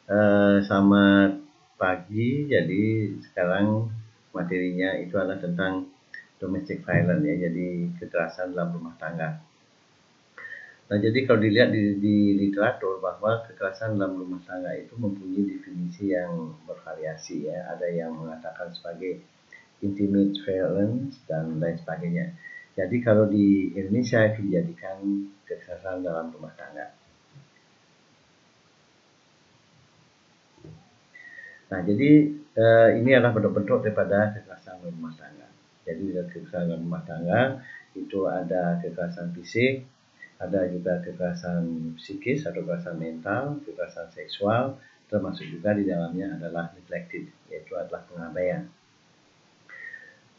Selamat pagi. Jadi sekarang materinya itu adalah tentang domestic violence ya, jadi kekerasan dalam rumah tangga. Nah, jadi kalau dilihat di literatur bahwa kekerasan dalam rumah tangga itu mempunyai definisi yang bervariasi ya. Ada yang mengatakan sebagai intimate violence dan lain sebagainya. Jadi kalau di Indonesia itu dijadikan kekerasan dalam rumah tangga. Nah, jadi ini adalah bentuk-bentuk daripada kekerasan rumah tangga. Jadi kekerasan rumah tangga itu ada kekerasan fisik, ada juga kekerasan psikis atau kekerasan mental, kekerasan seksual, termasuk juga di dalamnya adalah neglected, yaitu adalah pengabaian.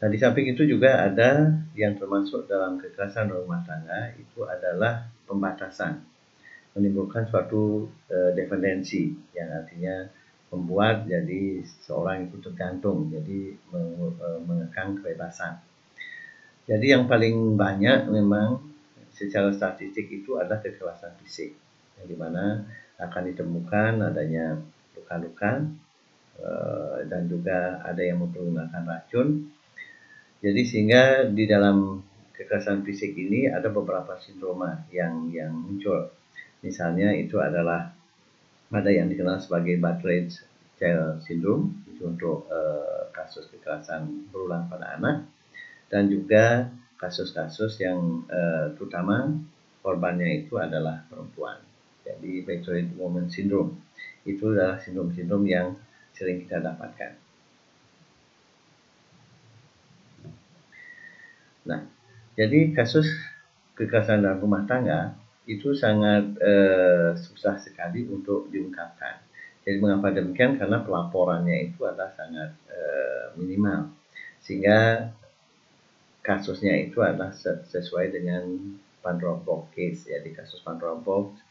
Nah, di samping itu juga ada yang termasuk dalam kekerasan rumah tangga itu adalah pembatasan, menimbulkan suatu dependensi yang artinya membuat jadi seorang itu tergantung, jadi mengekang kebebasan. Jadi yang paling banyak memang secara statistik itu adalah kekerasan fisik, yang dimana akan ditemukan adanya luka-luka dan juga ada yang menggunakan racun. Jadi sehingga di dalam kekerasan fisik ini ada beberapa sindroma yang muncul. Misalnya itu adalah ada yang dikenal sebagai Bad-Rage Child Syndrome, itu untuk kasus kekerasan berulang pada anak, dan juga kasus-kasus yang terutama korbannya itu adalah perempuan. Jadi Bad-Rage Woman Syndrome itu adalah sindrom-sindrom yang sering kita dapatkan. Nah, jadi kasus kekerasan dalam rumah tangga itu sangat susah sekali untuk diungkapkan. Jadi mengapa demikian? Karena pelaporannya itu adalah sangat minimal, sehingga kasusnya itu adalah sesuai dengan Pandora Box case. Jadi kasus Pandora Box,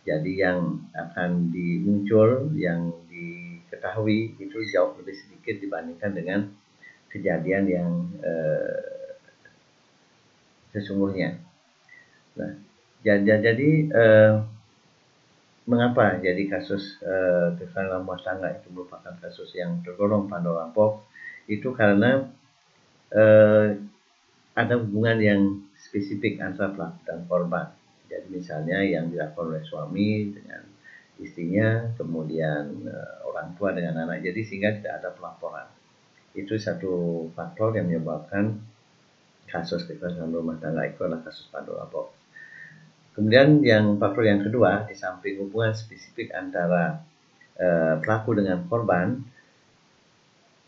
jadi yang akan dimuncul, yang diketahui itu jauh lebih sedikit dibandingkan dengan kejadian yang sesungguhnya. Nah, jadi mengapa jadi kasus kekerasan dalam rumah tangga itu merupakan kasus yang tergolong Pandora Box? Itu karena ada hubungan yang spesifik antara pelaku dan korban. Jadi misalnya yang dilakukan oleh suami dengan istrinya, kemudian orang tua dengan anak. Jadi sehingga tidak ada pelaporan. Itu satu faktor yang menyebabkan kasus kekerasan rumah tangga itu adalah kasus Pandora Box. Kemudian faktor yang kedua, di samping hubungan spesifik antara pelaku dengan korban,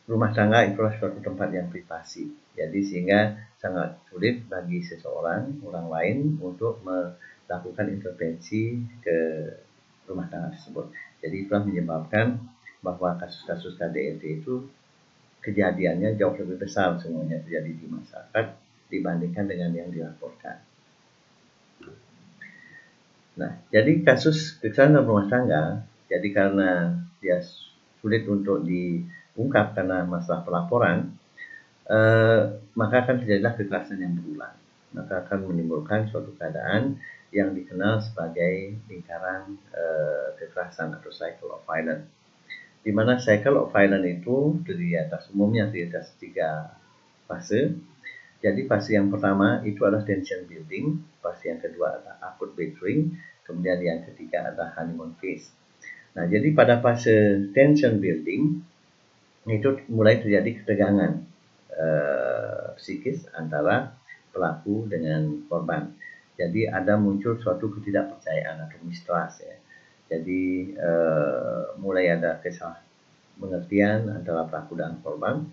rumah tangga itu adalah suatu tempat yang privasi. Jadi sehingga sangat sulit bagi seseorang, orang lain untuk melakukan intervensi ke rumah tangga tersebut. Jadi itulah menyebabkan bahwa kasus-kasus KDRT itu kejadiannya jauh lebih besar semuanya terjadi di masyarakat dibandingkan dengan yang dilaporkan. Nah, jadi kasus kekerasan dalam rumah tangga, jadi karena dia sulit untuk diungkap karena masalah pelaporan, maka akan terjadilah kekerasan yang berulang. Maka akan menimbulkan suatu keadaan yang dikenal sebagai lingkaran kekerasan atau cycle of violence. Di mana cycle of violence itu umumnya terdiri atas 3 fase. Jadi fase yang pertama itu adalah tension building, fase yang kedua adalah acute battering, kemudian yang ketiga adalah honeymoon phase. Nah, jadi pada fase tension building itu mulai terjadi ketegangan psikis antara pelaku dengan korban. Jadi ada muncul suatu ketidakpercayaan atau mistrust ya. Jadi mulai ada kesalahmengertian antara pelaku dan korban.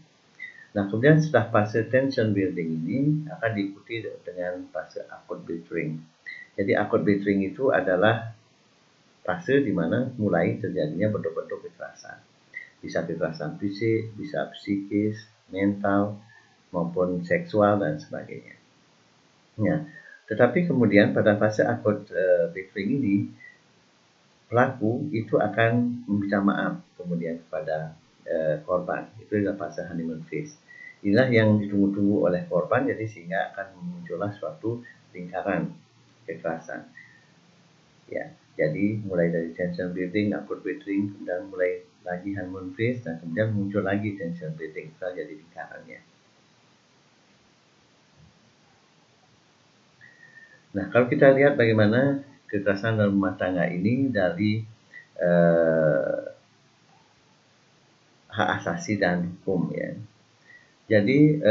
Nah, kemudian setelah fase tension building ini akan diikuti dengan fase acute battering. Jadi acute battering itu adalah fase di mana mulai terjadinya bentuk-bentuk kekerasan. Bisa kekerasan fisik, bisa psikis, mental, maupun seksual dan sebagainya. Ya, tetapi kemudian pada fase acute battering ini pelaku itu akan meminta maaf kemudian kepada korban. Itu adalah fase honeymoon phase. Inilah yang ditunggu-tunggu oleh korban, jadi sehingga akan muncullah suatu lingkaran kekerasan. Ya, Jadi mulai dari tension breathing, acute breathing, kemudian mulai lagi honeymoon phase, dan kemudian muncul lagi tension breathing. Itu jadi lingkarannya. Nah, kalau kita lihat bagaimana kekerasan dalam rumah tangga ini dari hak asasi dan hukum ya. Jadi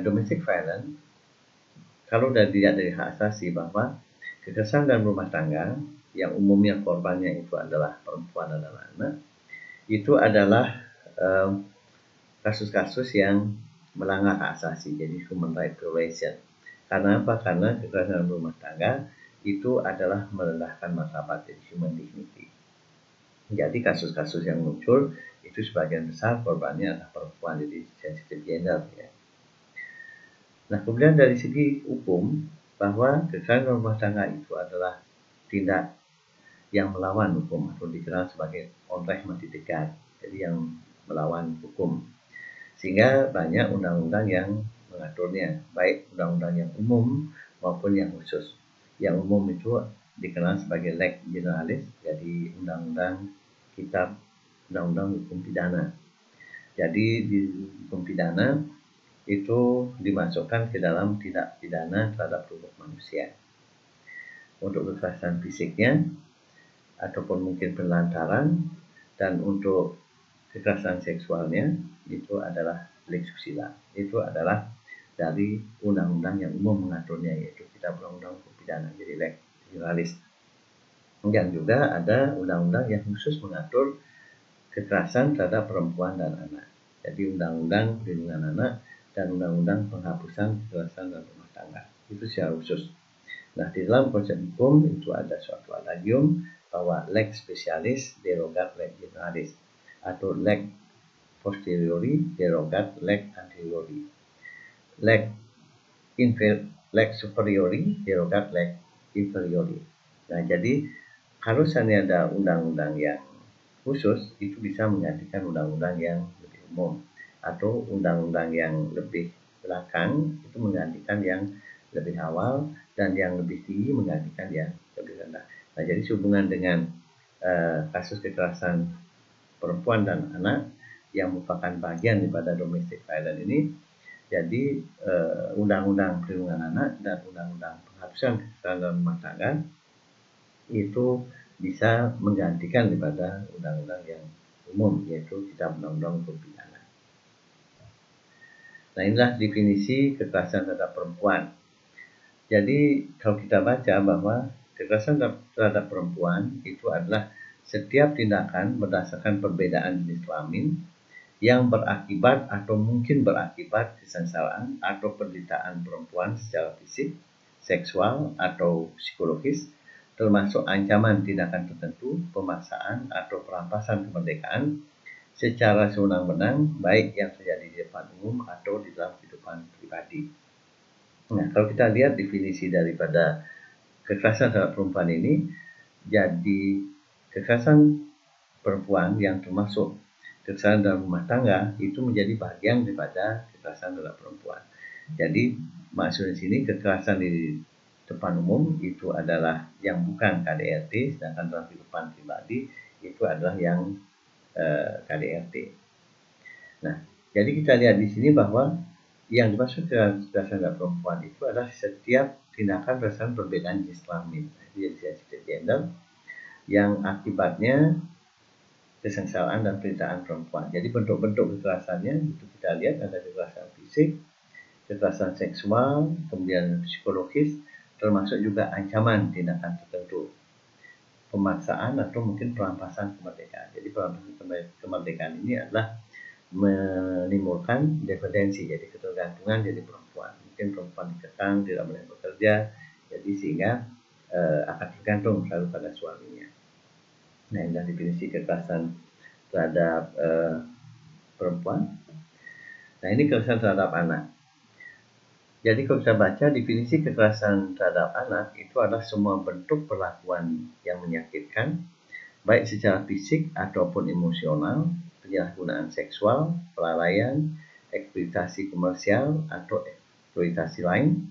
domestic violence, kalau sudah dilihat dari hak asasi bahwa kekerasan dalam rumah tangga yang umumnya korbannya itu adalah perempuan dan anak-anak, itu adalah kasus-kasus yang melanggar hak asasi, jadi human rights violation. Karena apa? Karena kekerasan dalam rumah tangga itu adalah merendahkan martabat, jadi human dignity. Jadi kasus-kasus yang muncul itu sebagian besar korbannya adalah perempuan, jadi sensitive gender ya. Nah, kemudian dari segi hukum, bahwa kekerasan dalam rumah tangga itu adalah tindak yang melawan hukum atau dikenal sebagai onrecht mati dekat, jadi yang melawan hukum. Sehingga banyak undang-undang yang mengaturnya, baik undang-undang yang umum maupun yang khusus. Yang umum itu dikenal sebagai lex generalis, jadi undang-undang kitab undang-undang hukum pidana. Jadi di hukum pidana itu dimasukkan ke dalam tindak pidana terhadap tubuh manusia. Untuk kekerasan fisiknya ataupun mungkin penelantaran, dan untuk kekerasan seksualnya itu adalah lex susila. Itu adalah dari undang-undang yang umum mengaturnya, yaitu kitab undang-undang hukum pidana, jadi lex generalis. Dan juga ada undang-undang yang khusus mengatur kekerasan terhadap perempuan dan anak. Jadi undang-undang perlindungan anak dan undang-undang penghapusan kekerasan dalam rumah tangga. Itu secara khusus. Nah, di dalam konsep hukum itu ada suatu adagium bahwa lex specialis derogat lex generalis, atau lex posteriori derogat lex anteriori, lex superiori derogat lex inferiori. Nah, jadi kalau seandainya ada undang-undang yang khusus, itu bisa menggantikan undang-undang yang lebih umum, atau undang-undang yang lebih belakang itu menggantikan yang lebih awal, dan yang lebih tinggi menggantikan yang lebih rendah. Nah, jadi sehubungan dengan kasus kekerasan perempuan dan anak yang merupakan bagian daripada domestic violence ini, jadi undang-undang perlindungan anak dan undang-undang penghapusan kekerasan dalam rumah tangga itu bisa menggantikan daripada undang-undang yang umum, yaitu kitab undang-undang hukum pidana. Nah, inilah definisi kekerasan terhadap perempuan. Jadi kalau kita baca bahwa kekerasan terhadap perempuan itu adalah setiap tindakan berdasarkan perbedaan jenis kelamin yang berakibat atau mungkin berakibat kesengsaraan atau penderitaan perempuan secara fisik, seksual, atau psikologis, termasuk ancaman tindakan tertentu, pemaksaan atau perampasan kemerdekaan secara sewenang-wenang, baik yang terjadi di depan umum atau di dalam kehidupan pribadi. Nah, kalau kita lihat definisi daripada kekerasan terhadap perempuan ini, jadi kekerasan perempuan yang termasuk kekerasan dalam rumah tangga itu menjadi bagian daripada kekerasan terhadap perempuan. Jadi maksudnya di sini kekerasan di depan umum itu adalah yang bukan KDRT, sedangkan dalam kehidupan pribadi itu adalah yang KDRT. Nah, jadi kita lihat di sini bahwa yang dimaksud kekerasan terhadap perempuan itu adalah setiap tindakan berdasarkan perbedaan jenis kelamin, jadi sensitive gender, yang akibatnya kesengsaraan dan penderitaan perempuan. Jadi bentuk-bentuk kekerasannya itu kita lihat ada kekerasan fisik, kekerasan seksual, kemudian psikologis, termasuk juga ancaman tindakan tertentu, pemaksaan atau mungkin perampasan kemerdekaan. Jadi perampasan kemerdekaan ini adalah menimbulkan dependensi, jadi ketergantungan jadi perempuan. Mungkin perempuan dikekang, tidak boleh bekerja, jadi sehingga akan tergantung selalu pada suaminya. Nah, ini definisi kekerasan terhadap perempuan. Nah, ini kekerasan terhadap anak. Jadi kalau kita baca definisi kekerasan terhadap anak itu adalah semua bentuk perlakuan yang menyakitkan, baik secara fisik ataupun emosional, penyalahgunaan seksual, kelalaian, eksploitasi komersial, atau eksploitasi lain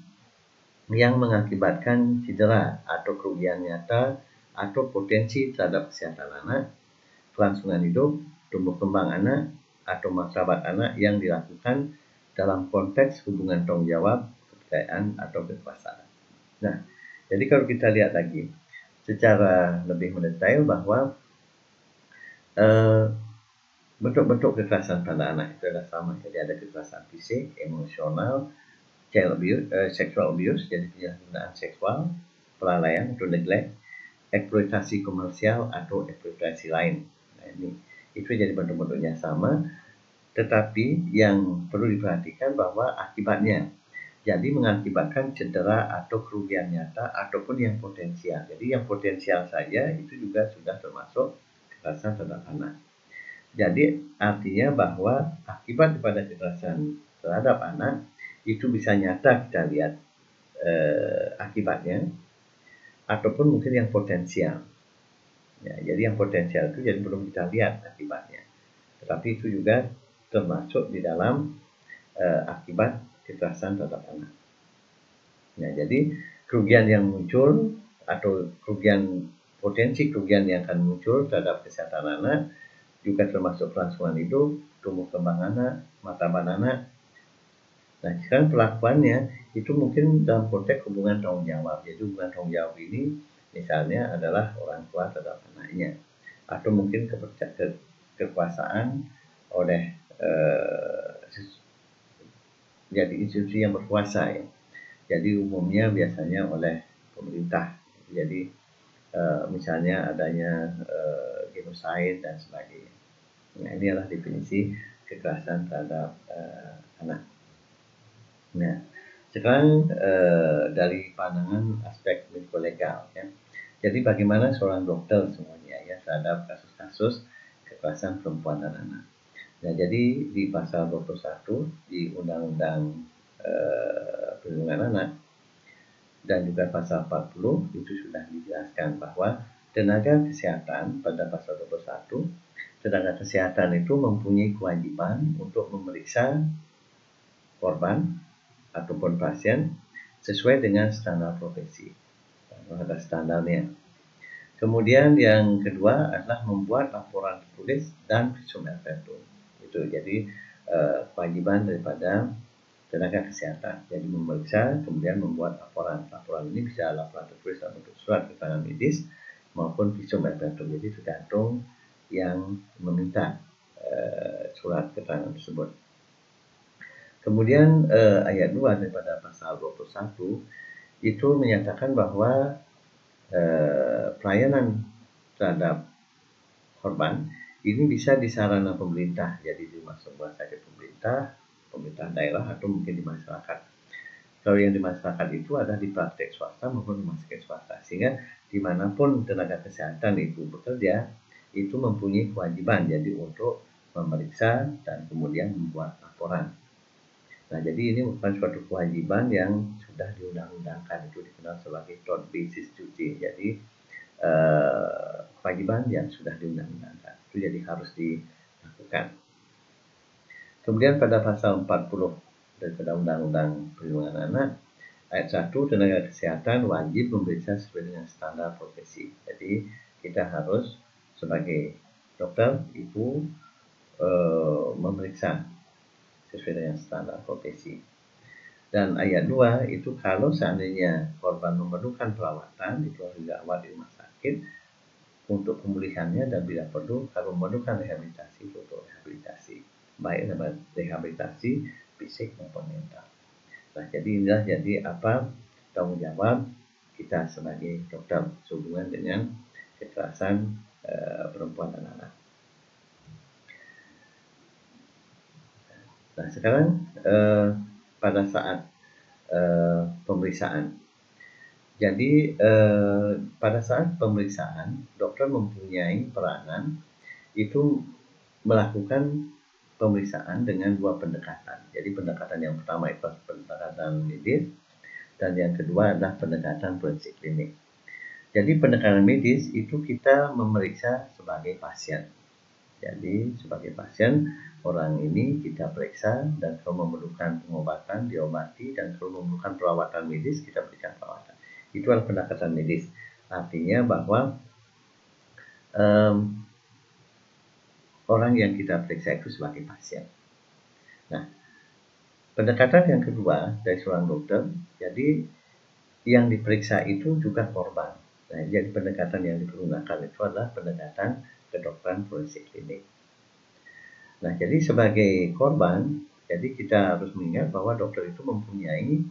yang mengakibatkan cedera atau kerugian nyata atau potensi terhadap kesehatan anak, kelangsungan hidup, tumbuh kembang anak, atau martabat anak yang dilakukan dalam konteks hubungan tanggung jawab, kepercayaan, atau kekuasaan. Nah, jadi kalau kita lihat lagi secara lebih mendetail bahwa bentuk-bentuk kekerasan pada anak itu adalah sama. Jadi ada kekerasan fisik, emosional, sexual abuse, jadi penyalahgunaan seksual, kelalaian atau neglect, eksploitasi komersial atau eksploitasi lain. Nah, itu jadi bentuk-bentuknya sama, tetapi yang perlu diperhatikan bahwa akibatnya jadi mengakibatkan cedera atau kerugian nyata ataupun yang potensial. Jadi yang potensial saja itu juga sudah termasuk kekerasan terhadap anak. Jadi artinya bahwa akibat daripada kekerasan terhadap anak itu bisa nyata kita lihat akibatnya, ataupun mungkin yang potensial. Ya, jadi yang potensial itu jadi belum kita lihat akibatnya, tetapi itu juga termasuk di dalam akibat kekerasan terhadap anak. Nah, jadi kerugian yang muncul atau potensi kerugian yang akan muncul terhadap kesehatan anak juga termasuk kelangsungan hidup, tumbuh kembang anak, martabat anak. Nah, sekarang pelakuannya itu mungkin dalam konteks hubungan tanggung jawab. Jadi hubungan tanggung jawab ini misalnya adalah orang tua terhadap anaknya, atau mungkin kekuasaan oleh jadi institusi yang berkuasa ya. Jadi umumnya biasanya oleh pemerintah. Jadi misalnya adanya genosida dan sebagainya. Nah, ini adalah definisi kekerasan terhadap anak. Nah, sekarang dari pandangan aspek mediko-legal ya. Jadi bagaimana seorang dokter semuanya ya terhadap kasus-kasus kekerasan perempuan dan anak. Nah, jadi di pasal 21 di Undang-Undang Perlindungan Anak dan juga pasal 40 itu sudah dijelaskan bahwa tenaga kesehatan pada pasal 21, tenaga kesehatan itu mempunyai kewajiban untuk memeriksa korban ataupun pasien sesuai dengan standar profesi. Ada standarnya. Kemudian yang kedua adalah membuat laporan tertulis dan visum et repertum. Itu jadi kewajiban daripada tenaga kesehatan. Jadi memeriksa, kemudian membuat laporan. Laporan ini bisa laporan tertulis dalam bentuk surat keterangan medis maupun visum et repertum. Jadi tergantung yang meminta surat keterangan tersebut. Kemudian ayat 2 daripada pasal 21 itu menyatakan bahwa pelayanan terhadap korban ini bisa di sarana pemerintah, jadi di rumah sakit pemerintah daerah atau mungkin di masyarakat. Kalau yang di masyarakat itu ada di praktek swasta maupun rumah sakit swasta, sehingga dimanapun tenaga kesehatan itu bekerja itu mempunyai kewajiban jadi untuk memeriksa dan kemudian membuat laporan. Nah, jadi ini bukan suatu kewajiban yang sudah diundang-undangkan, itu dikenal sebagai third basis duty. Jadi kewajiban yang sudah diundang-undangkan itu jadi harus dilakukan. Kemudian pada pasal 40 daripada Undang-Undang Perlindungan Anak ayat 1, tenaga kesehatan wajib memeriksa sesuai dengan standar profesi. Jadi kita harus sebagai dokter ibu memeriksa sesuai dengan standar profesi. Dan ayat 2 itu kalau seandainya korban memerlukan perawatan itu harus dirawat di rumah sakit untuk pemulihannya, dan bila perlu kalau memerlukan rehabilitasi untuk rehabilitasi, baik rehabilitasi fisik maupun mental. Nah, jadi inilah jadi apa tanggung jawab kita sebagai dokter sehubungan dengan kekerasan perempuan dan anak. Nah, sekarang pada saat pemeriksaan. Jadi pada saat pemeriksaan dokter mempunyai peranan itu melakukan pemeriksaan dengan dua pendekatan. Jadi pendekatan yang pertama itu pendekatan medis dan yang kedua adalah pendekatan forensik klinik. Jadi pendekatan medis itu kita memeriksa sebagai pasien. Jadi sebagai pasien orang ini kita periksa, dan kalau memerlukan pengobatan diobati, dan kalau memerlukan perawatan medis kita berikan perawatan. Itu adalah pendekatan medis. Artinya bahwa orang yang kita periksa itu sebagai pasien. Nah, pendekatan yang kedua dari seorang dokter, jadi yang diperiksa itu juga korban. Nah, jadi pendekatan yang digunakan itu adalah pendekatan kedokteran forensik klinik. Nah, jadi sebagai korban, jadi kita harus mengingat bahwa dokter itu mempunyai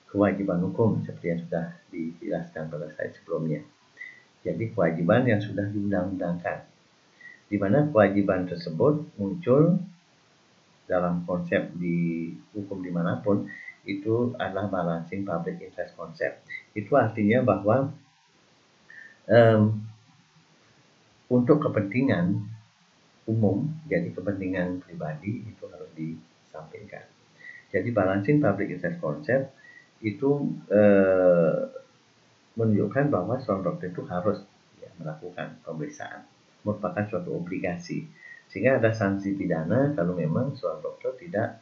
kewajiban hukum seperti yang sudah dijelaskan pada slide sebelumnya. Jadi kewajiban yang sudah diundang-undangkan, di mana kewajiban tersebut muncul dalam konsep di hukum dimanapun, itu adalah balancing public interest concept. Itu artinya bahwa untuk kepentingan umum, jadi kepentingan pribadi itu harus disampaikan. Jadi balancing public interest concept itu menunjukkan bahwa seorang dokter itu harus melakukan pemeriksaan, merupakan suatu obligasi. Sehingga ada sanksi pidana kalau memang seorang dokter tidak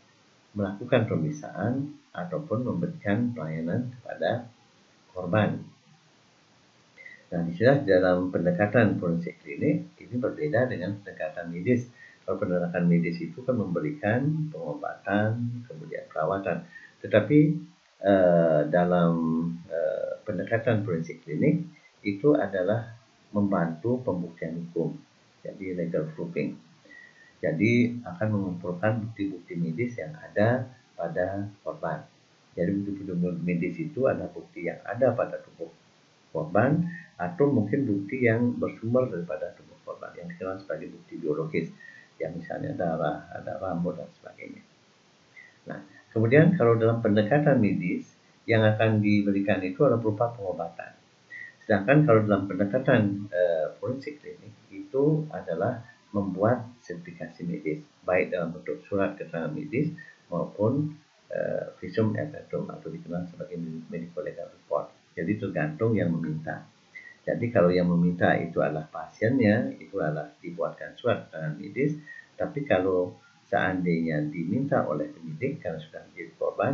melakukan pemeriksaan ataupun memberikan pelayanan kepada korban. Nah, disinilah dalam pendekatan forensik klinik ini berbeda dengan pendekatan medis. Kalau pendekatan medis itu kan memberikan pengobatan, kemudian perawatan. Tetapi dalam pendekatan forensik klinik itu adalah membantu pembuktian hukum, jadi legal proofing. Jadi akan mengumpulkan bukti-bukti medis yang ada pada korban. Jadi bukti-bukti medis itu adalah bukti yang ada pada tubuh korban atau mungkin bukti yang bersumber daripada tubuh korban yang dikenal sebagai bukti biologis, yang misalnya darah, ada rambut dan sebagainya. Nah, kemudian kalau dalam pendekatan medis yang akan diberikan itu adalah berupa pengobatan. Sedangkan kalau dalam pendekatan forensik klinik itu adalah membuat sertifikasi medis, baik dalam bentuk surat keterangan medis maupun visum et repertum atau dikenal sebagai medical legal report. Jadi tergantung yang meminta. Jadi kalau yang meminta itu adalah pasiennya, itu adalah dibuatkan surat keterangan medis. Tapi kalau seandainya diminta oleh penyidik karena sudah menjadi korban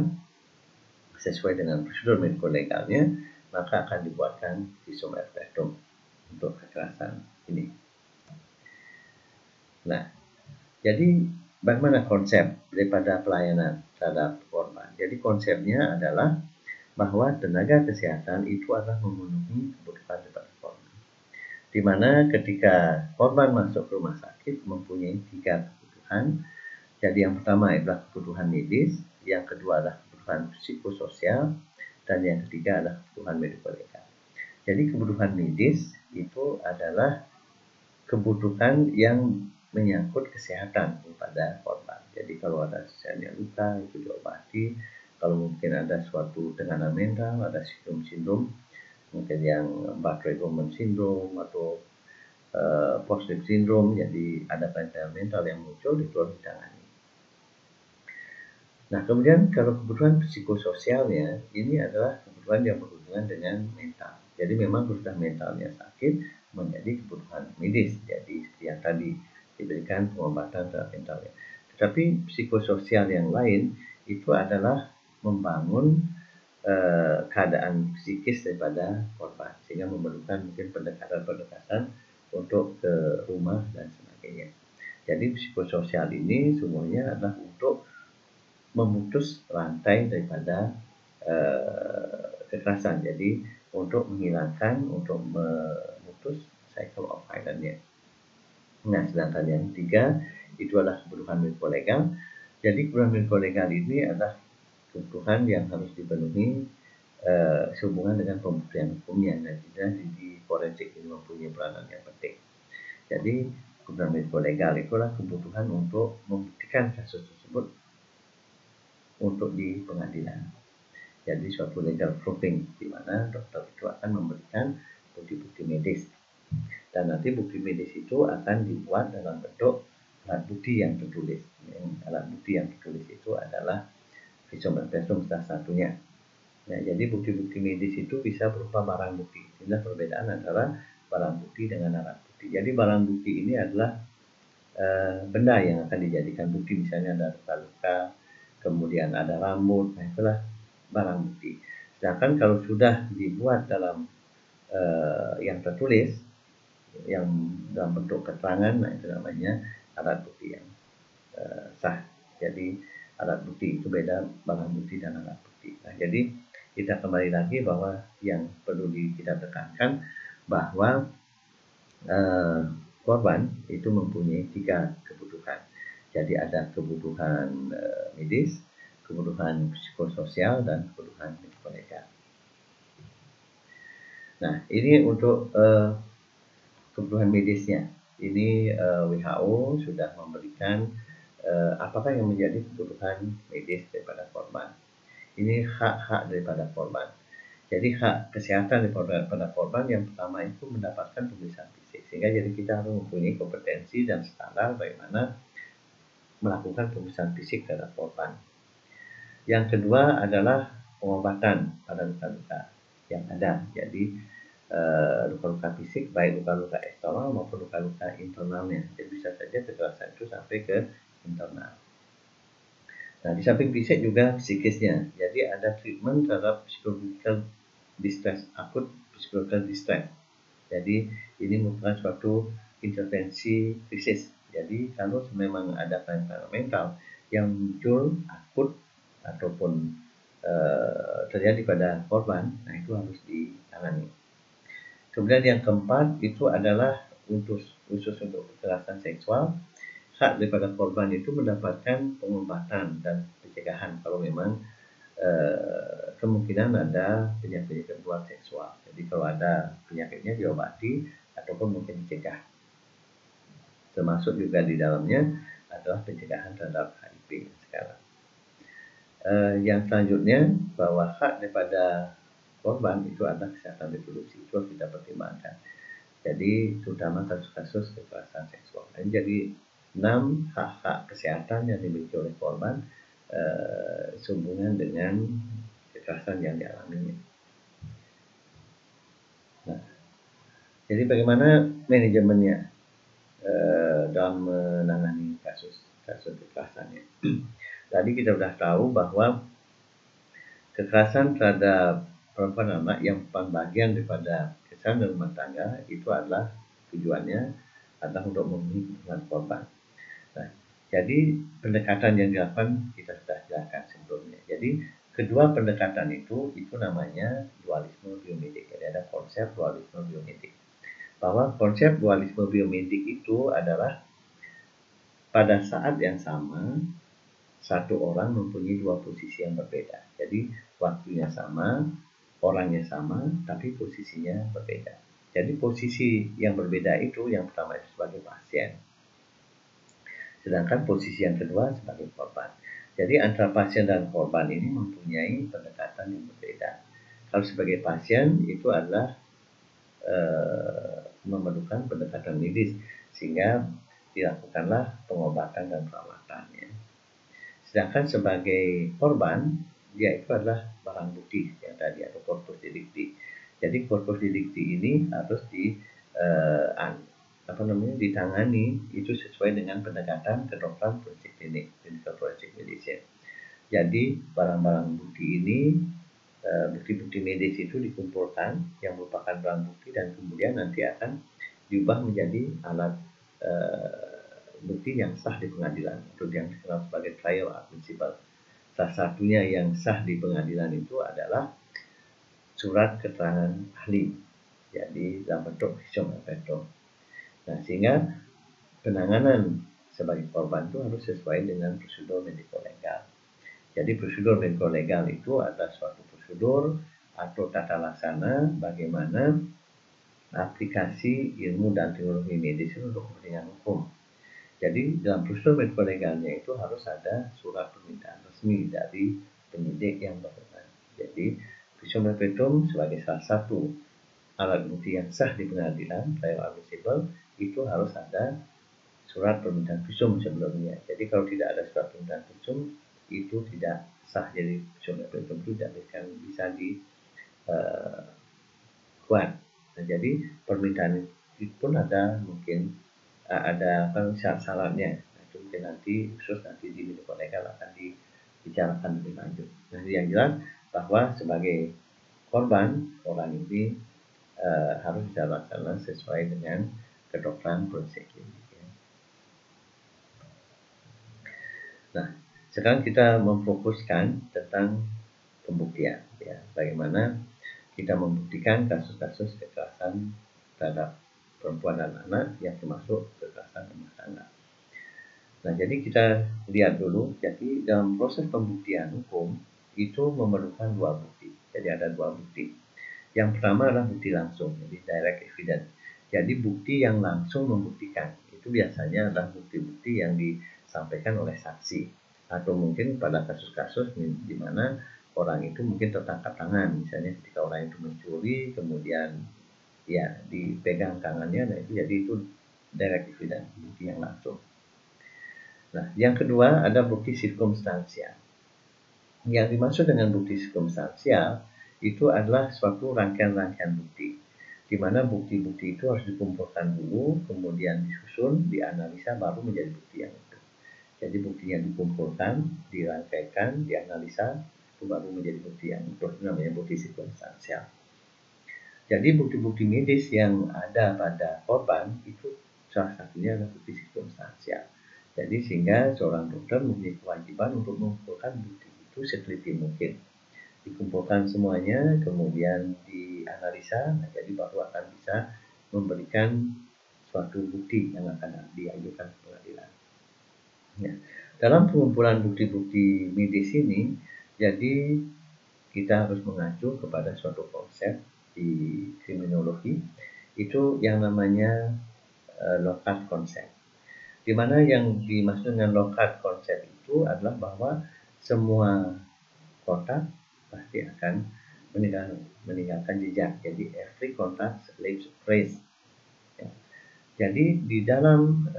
sesuai dengan prosedur medical legalnya, maka akan dibuatkan visum et repertum untuk kekerasan ini. Nah, jadi bagaimana konsep daripada pelayanan terhadap korban? Jadi konsepnya adalah bahwa tenaga kesehatan itu adalah memenuhi kebutuhan daripada korban. Di mana ketika korban masuk ke rumah sakit mempunyai 3 kebutuhan. Jadi yang pertama adalah kebutuhan medis, yang kedua adalah kebutuhan psikososial, dan yang ketiga adalah kebutuhan medical legal. Jadi kebutuhan medis itu adalah kebutuhan yang menyangkut kesehatan kepada korban. Jadi kalau ada misalnya luka itu diobati, kalau mungkin ada suatu tekanan mental, ada sindrom, mungkin yang Bardet-Biedl syndrome atau post-traumatic syndrome, jadi ada kelainan mental yang muncul itu harus ditangani. Nah, kemudian kalau kebutuhan psikososialnya ini adalah kebutuhan yang berhubungan dengan mental. Jadi memang sudah mentalnya sakit menjadi kebutuhan medis. Jadi seperti yang tadi diberikan pengobatan terhadap mentalnya. Tetapi psikososial yang lain itu adalah membangun keadaan psikis daripada korban sehingga memerlukan mungkin pendekatan-pendekatan untuk ke rumah dan sebagainya. Jadi psikososial ini semuanya adalah untuk memutus rantai daripada kekerasan. Jadi untuk menghilangkan, untuk memutus cycle of violence-nya. Nah, sedangkan yang ketiga itu adalah kebutuhan medical legal. Jadi kebutuhan medical legal ini adalah kebutuhan yang harus dipenuhi sehubungan dengan pembuktian hukumnya, dan tidak di forensik ini mempunyai peranan yang penting. Jadi kebutuhan medical legal itulah kebutuhan untuk membuktikan kasus tersebut untuk di pengadilan. Jadi suatu legal proving di mana dokter itu akan memberikan bukti-bukti medis, dan nanti bukti medis itu akan dibuat dalam bentuk alat bukti yang tertulis. Alat bukti yang tertulis itu adalah visum et repertum salah satunya. Nah, jadi bukti-bukti medis itu bisa berupa barang bukti. Inilah perbedaan antara barang bukti dengan alat bukti. Jadi barang bukti ini adalah benda yang akan dijadikan bukti, misalnya ada luka-luka, kemudian ada rambut, nah itulah barang bukti. Sedangkan kalau sudah dibuat dalam yang tertulis, yang dalam bentuk keterangan, nah itu namanya alat bukti yang sah. Jadi alat bukti itu beda barang bukti dan alat bukti. Nah, jadi kita kembali lagi bahwa yang perlu kita tekankan bahwa korban itu mempunyai 3 kebutuhan. Jadi ada kebutuhan medis, kebutuhan psikososial, dan kebutuhan mediko-legal. Nah, ini untuk kebutuhan medisnya. Ini WHO sudah memberikan apakah yang menjadi kebutuhan medis daripada korban. Ini hak-hak daripada korban. Jadi hak kesehatan daripada korban yang pertama itu mendapatkan pemeriksaan fisik. Sehingga jadi kita harus mempunyai kompetensi dan standar bagaimana melakukan pemeriksaan fisik terhadap korban. Yang kedua adalah pengobatan pada luka-luka yang ada. Jadi luka-luka fisik, baik luka-luka eksternal maupun luka-luka internalnya. Jadi bisa saja kekerasan itu sampai ke internal. Nah, di samping fisik juga psikisnya. Jadi ada treatment terhadap psychological distress, akut psychological distress. Jadi ini merupakan suatu intervensi krisis. Jadi kalau memang ada kelainan mental yang muncul akut ataupun terjadi pada korban, nah itu harus ditangani. Kemudian yang keempat itu adalah khusus untuk kekerasan seksual, hak daripada korban itu mendapatkan pengobatan dan pencegahan kalau memang kemungkinan ada penyakit luar seksual. Jadi kalau ada penyakitnya diobati ataupun mungkin dicegah. Termasuk juga di dalamnya adalah pencegahan terhadap HIV sekarang. Yang selanjutnya bahwa hak daripada korban itu adalah kesehatan reproduksi, itu harus kita pertimbangkan. Jadi terutama kasus-kasus kekerasan seksual. Jadi 6 hak-hak kesehatan yang dimiliki oleh korban sehubungan dengan kekerasan yang dialami. Nah, jadi bagaimana manajemennya dalam menangani kasus kekerasannya? Tadi kita sudah tahu bahwa kekerasan terhadap perempuan dan anak yang merupakan bagian daripada kekerasan rumah tangga itu adalah tujuannya adalah untuk memenuhi kebutuhan korban. Nah, jadi pendekatan yang dilakukan kita sudah jelaskan sebelumnya. Jadi kedua pendekatan itu namanya dualisme biomedik. Jadi ada konsep dualisme biomedik. Bahwa konsep dualisme biomedik itu adalah pada saat yang sama satu orang mempunyai dua posisi yang berbeda. Jadi waktunya sama, orangnya sama, tapi posisinya berbeda. Jadi posisi yang berbeda itu yang pertama itu sebagai pasien, sedangkan posisi yang kedua sebagai korban. Jadi antara pasien dan korban ini mempunyai pendekatan yang berbeda. Kalau sebagai pasien itu adalah memerlukan pendekatan medis sehingga dilakukanlah pengobatan dan perawatannya. Sedangkan sebagai korban dia itu adalah barang bukti yang tadi atau corpus delicti. Jadi corpus delicti ini harus ditangani itu sesuai dengan pendekatan kedokteran forensik klinik, clinical forensic medicine. Jadi barang-barang bukti ini, bukti-bukti medis itu dikumpulkan yang merupakan barang bukti dan kemudian nanti akan diubah menjadi alat bukti yang sah di pengadilan atau yang dikenal sebagai trial admissible. Salah satunya yang sah di pengadilan itu adalah surat keterangan ahli, jadi dalam bentuk visum et repertum. Nah, sehingga penanganan sebagai korban itu harus sesuai dengan prosedur mediko-legal. Jadi prosedur mediko-legal itu adalah suatu prosedur atau tata laksana bagaimana aplikasi ilmu dan teknologi medis untuk kepentingan hukum. Jadi dalam prosedur mediko-legalnya itu harus ada surat permintaan resmi dari penyidik yang berwenang. Jadi visum et repertum sebagai salah satu alat bukti yang sah di pengadilan, trial admissible, itu harus ada surat permintaan visum sebelumnya. Jadi kalau tidak ada surat permintaan visum itu tidak sah, jadi visum et repertum itu tidak bisa dibuat. Nah, jadi permintaan itu pun ada mungkin ada syarat-syaratnya. Nah, itu mungkin nanti khusus nanti di mediko-legal akan dibicarakan lebih lanjut. Nah, yang jelas bahwa sebagai korban orang ini harus dilaksanakan sesuai dengan kedokteran forensik klinik. Nah, sekarang kita memfokuskan tentang pembuktian, ya, bagaimana kita membuktikan kasus-kasus kekerasan terhadap perempuan dan anak yang termasuk kekerasan rumah tangga. Nah, jadi kita lihat dulu, jadi dalam proses pembuktian hukum itu memerlukan dua bukti. Jadi ada dua bukti. Yang pertama adalah bukti langsung, jadi direct evidence. Jadi bukti yang langsung membuktikan. Itu biasanya adalah bukti-bukti yang disampaikan oleh saksi. Atau mungkin pada kasus-kasus di mana orang itu mungkin tertangkap tangan. Misalnya ketika orang itu mencuri, kemudian ya dipegang tangannya, nah itu jadi itu direct evidence, bukti yang langsung. Nah, yang kedua ada bukti sirkumstansial. Yang dimaksud dengan bukti sirkumstansial itu adalah suatu rangkaian-rangkaian bukti, di mana bukti-bukti itu harus dikumpulkan dulu, kemudian disusun, dianalisa, baru menjadi bukti yang itu. Jadi buktinya dikumpulkan, dirangkaikan, dianalisa, itu baru menjadi bukti yang itu, namanya bukti sirkumstansial. Jadi bukti-bukti medis yang ada pada korban itu salah satunya adalah bukti sirkumstansial. Jadi sehingga seorang dokter memiliki kewajiban untuk mengumpulkan bukti itu seteliti mungkin. Dikumpulkan semuanya, kemudian dianalisa, nah jadi baru akan bisa memberikan suatu bukti yang akan diajukan ke pengadilan. Ya. Dalam pengumpulan bukti-bukti medis ini, jadi kita harus mengacu kepada suatu konsep di kriminologi, itu yang namanya Locard konsep. Di mana yang dimaksud dengan Locard konsep itu adalah bahwa semua kontak pasti akan meninggalkan jejak. Jadi every contact leaves a trace. Ya. Jadi di dalam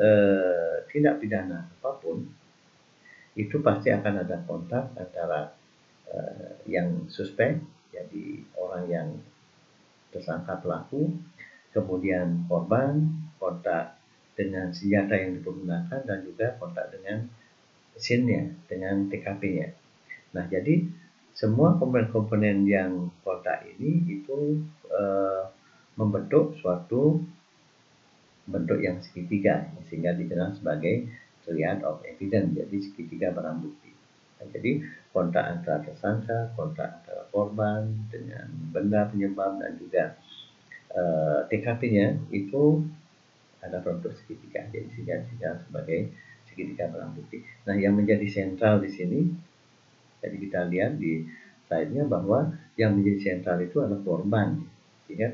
tindak pidana apapun itu pasti akan ada kontak antara yang suspek, jadi orang yang tersangka pelaku, kemudian korban, kontak dengan senjata yang dipergunakan, dan juga kontak dengan scene-nya, dengan TKP-nya. Nah, jadi semua komponen-komponen yang kontak ini itu membentuk suatu bentuk yang segitiga, sehingga dikenal sebagai triad of evidence, jadi segitiga barang bukti. Nah, jadi kontak antara tersangka, kontak antara korban dengan benda penyebab, dan juga TKP-nya itu ada bentuk segitiga, jadi sehingga sebagai segitiga barang bukti. Nah, yang menjadi sentral di sini, jadi kita lihat di slide-nya bahwa yang menjadi sentral itu adalah korban, sehingga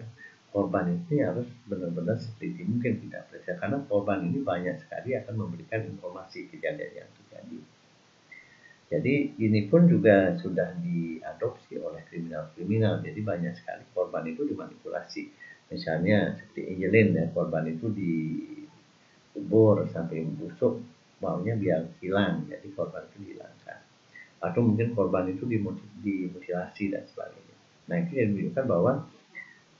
korban ini harus benar-benar seteliti mungkin tidak percaya, karena korban ini banyak sekali akan memberikan informasi kejadian yang terjadi. Jadi ini pun juga sudah diadopsi oleh kriminal-kriminal, jadi banyak sekali korban itu dimanipulasi. Misalnya seperti Angelin, ya, korban itu dikubur sampai busuk, maunya biar hilang, jadi korban itu dihilangkan. Atau mungkin korban itu dimutilasi dan sebagainya. Nah, itu yang menunjukkan bahwa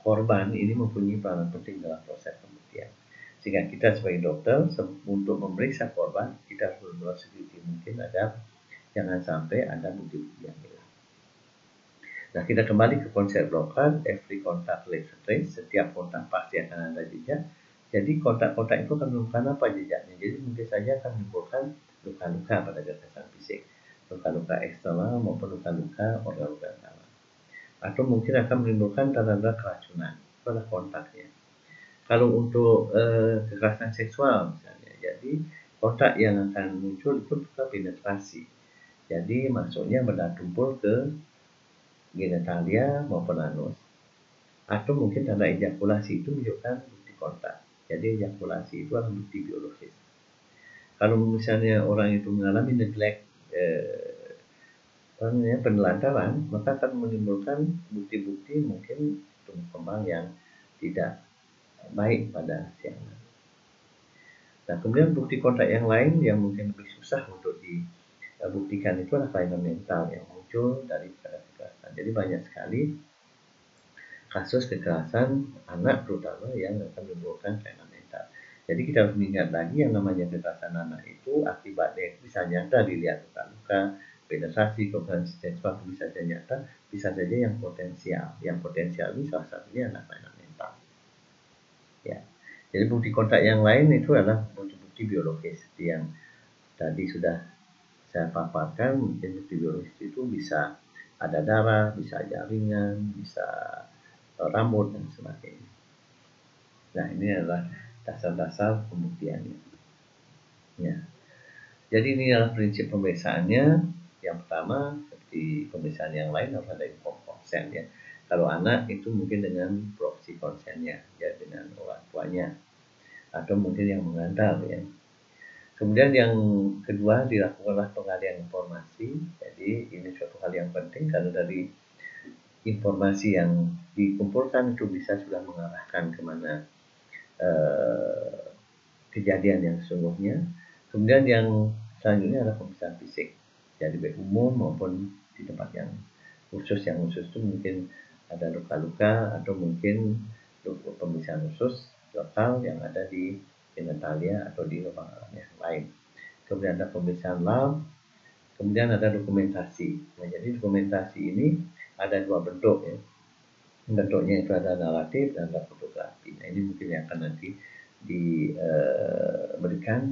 korban ini mempunyai peran penting dalam proses pembuktian. Sehingga kita sebagai dokter untuk memeriksa korban, kita harus berusaha sedikit mungkin agar jangan sampai ada bukti-bukti yang hilang. Nah, kita kembali ke konsep Locard, every contact leaves a trace, setiap kontak pasti akan ada jejak. Jadi kontak-kontak itu akan menunjukkan apa jejaknya. Jadi mungkin saja akan menimbulkan luka-luka pada kekerasan fisik, luka-luka eksternal maupun luka-luka organ-organ dalam. Atau mungkin akan menimbulkan tanda-tanda keracunan pada kontaknya. Kalau untuk kekerasan seksual misalnya, jadi kontak yang akan muncul itu juga penetrasi. Jadi maksudnya benda tumpul ke genitalia maupun anus. Atau mungkin tanda ejakulasi itu menunjukkan bukti kontak. Jadi ejakulasi itu adalah bukti biologis. Kalau misalnya orang itu mengalami neglect, penelantaran, maka akan menimbulkan bukti-bukti mungkin tumbuh kembang yang tidak baik pada si anak. Nah, kemudian bukti kontak yang lain yang mungkin lebih susah untuk dibuktikan itu adalah kelainan mental yang muncul dari kekerasan. Jadi banyak sekali kasus kekerasan anak terutama yang akan menimbulkan kelainan mental. Jadi kita harus mengingat lagi yang namanya kekerasan anak itu akibatnya bisa nyata dilihat luka-luka, penetrasi, kekerasan seksual bisa saja nyata, bisa saja yang potensial. Yang potensial ini salah satunya adalah kelainan mental. Ya. Jadi bukti kontak yang lain itu adalah bukti-bukti biologis yang tadi sudah saya paparkan. Mungkin bukti biologis itu bisa ada darah, bisa jaringan, bisa rambut dan sebagainya. Nah, ini adalah dasar-dasar pembuktiannya. Ya. Jadi ini adalah prinsip pemeriksaannya. Yang pertama, seperti pemeriksaan yang lain harus ada informed consent ya. Kalau anak itu mungkin dengan proxy consentnya, ya dengan orang tuanya, atau mungkin yang mengantar ya. Kemudian yang kedua dilakukanlah pengalihan informasi. Jadi ini suatu hal yang penting karena dari informasi yang dikumpulkan itu bisa sudah mengarahkan kemana kejadian yang sesungguhnya. Kemudian yang selanjutnya adalah pemeriksaan fisik. Jadi baik umum maupun di tempat yang khusus. Yang khusus itu mungkin ada luka-luka atau mungkin pemeriksaan khusus lokal yang ada di genitalia atau di lubang alam yang lain. Kemudian ada pemeriksaan lab, kemudian ada dokumentasi. Nah, jadi dokumentasi ini ada dua bentuk ya. Bentuknya itu ada naratif dan ada fotografi. Nah, ini mungkin yang akan nanti diberikan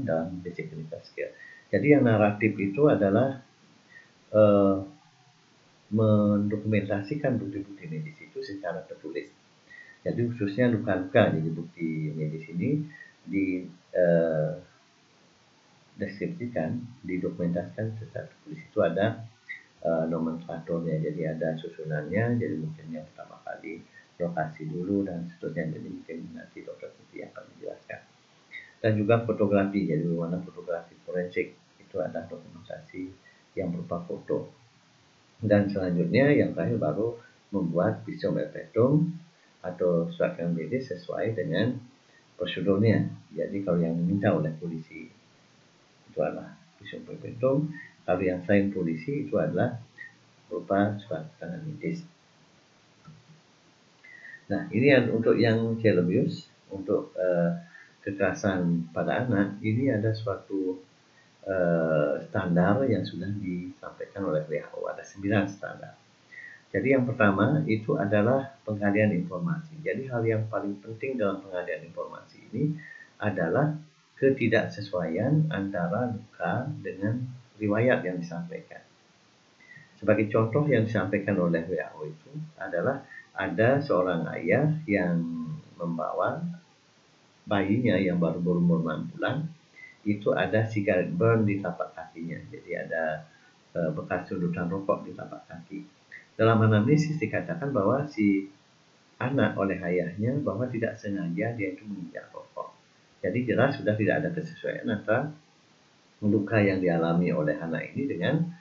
dalam basic clinical skill. Jadi yang naratif itu adalah mendokumentasikan bukti-bukti medis itu secara tertulis. Jadi khususnya luka-luka, jadi bukti medis ini deskripsikan, didokumentasikan secara tertulis. Itu ada nomenklaturnya, jadi ada susunannya. Jadi mungkin yang pertama kali lokasi dulu dan seterusnya. Jadi mungkin nanti dokter Tuti akan menjelaskan. Dan juga fotografi, jadi bagaimana fotografi forensik itu ada dokumentasi yang berupa foto. Dan selanjutnya yang terakhir baru membuat visum et repertum atau surat keterangan medis sesuai dengan prosedurnya. Jadi kalau yang diminta oleh polisi itu adalah visum et repertum, kalau yang selain polisi itu adalah berupa surat keterangan medis. Nah, ini untuk yang child abuse, untuk kekerasan pada anak, ini ada suatu standar yang sudah disampaikan oleh WHO. Ada 9 standar. Jadi yang pertama itu adalah pengalihan informasi. Jadi hal yang paling penting dalam pengalihan informasi ini adalah ketidaksesuaian antara luka dengan riwayat yang disampaikan. Sebagai contoh yang disampaikan oleh WHO itu adalah ada seorang ayah yang membawa bayinya yang baru berumur 6 bulan, itu ada cigarette burn di telapak kakinya. Jadi ada bekas sundutan rokok di telapak kaki. Dalam anamnesis dikatakan bahwa si anak oleh ayahnya bahwa tidak sengaja dia itu menginjak rokok. Jadi jelas sudah tidak ada kesesuaian antara luka yang dialami oleh anak ini dengan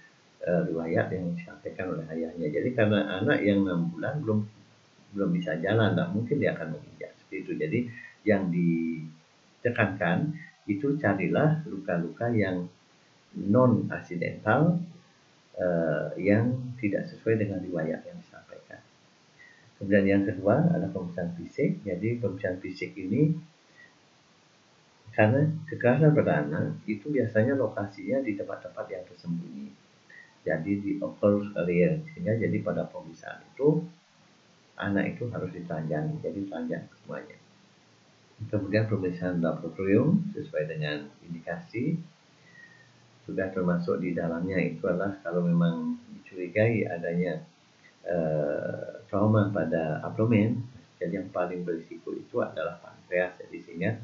riwayat yang disampaikan oleh ayahnya. Jadi karena anak yang 6 bulan belum bisa jalan, tak mungkin dia akan menginjak seperti itu. Jadi yang ditekankan itu carilah luka-luka yang non aksidental, yang tidak sesuai dengan riwayat yang disampaikan. Kemudian yang kedua adalah pemeriksaan fisik. Jadi pemeriksaan fisik ini karena kekerasan pada anak itu biasanya lokasinya di tempat-tempat yang tersembunyi. Jadi di occult area, sehingga jadi pada pemeriksaan itu anak itu harus ditelanjangi, jadi telanjang semuanya. Kemudian pemeriksaan laboratorium sesuai dengan indikasi. Sudah termasuk di dalamnya itu adalah kalau memang dicurigai adanya trauma pada abdomen, jadi yang paling berisiko itu adalah pankreas. Jadi sehingga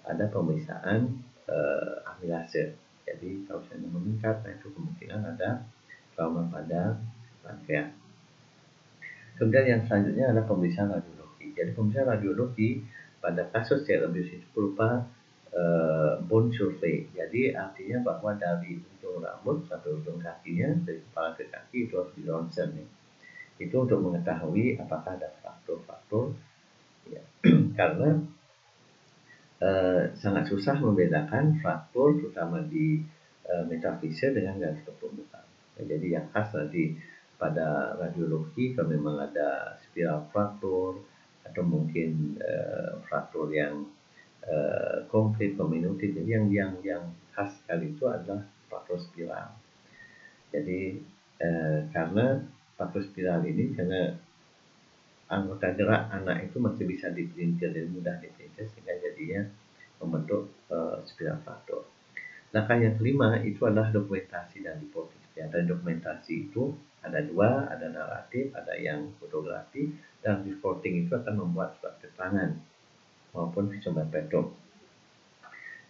ada pemeriksaan amilase. Jadi kalau saya meningkat, nah itu kemungkinan ada trauma pada pankreas. Kemudian yang selanjutnya adalah pemeriksaan radiologi. Jadi pemeriksaan radiologi pada kasus child abuse itu berupa bone survey. Jadi artinya bahwa dari ujung rambut sampai ujung kakinya, dari kepala ke kaki itu harus di ronsen. Itu untuk mengetahui apakah ada faktor-faktor. Ya. Karena sangat susah membedakan fraktur, terutama di metafisik dengan garis pertumbuhan. Jadi yang khas nanti pada radiologi kalau memang ada spiral fraktur atau mungkin fraktur yang komplit kombinatif. Jadi yang khas sekali itu adalah fraktur spiral. Jadi karena fraktur spiral ini karena anggota gerak anak itu masih bisa dipelintir dan mudah dipelintir sehingga jadinya membentuk spiral faktor. Langkah yang kelima itu adalah dokumentasi dan reporting. Ya, dan dokumentasi itu ada dua, ada naratif, ada yang fotografi, dan reporting itu akan membuat surat keterangan maupun visum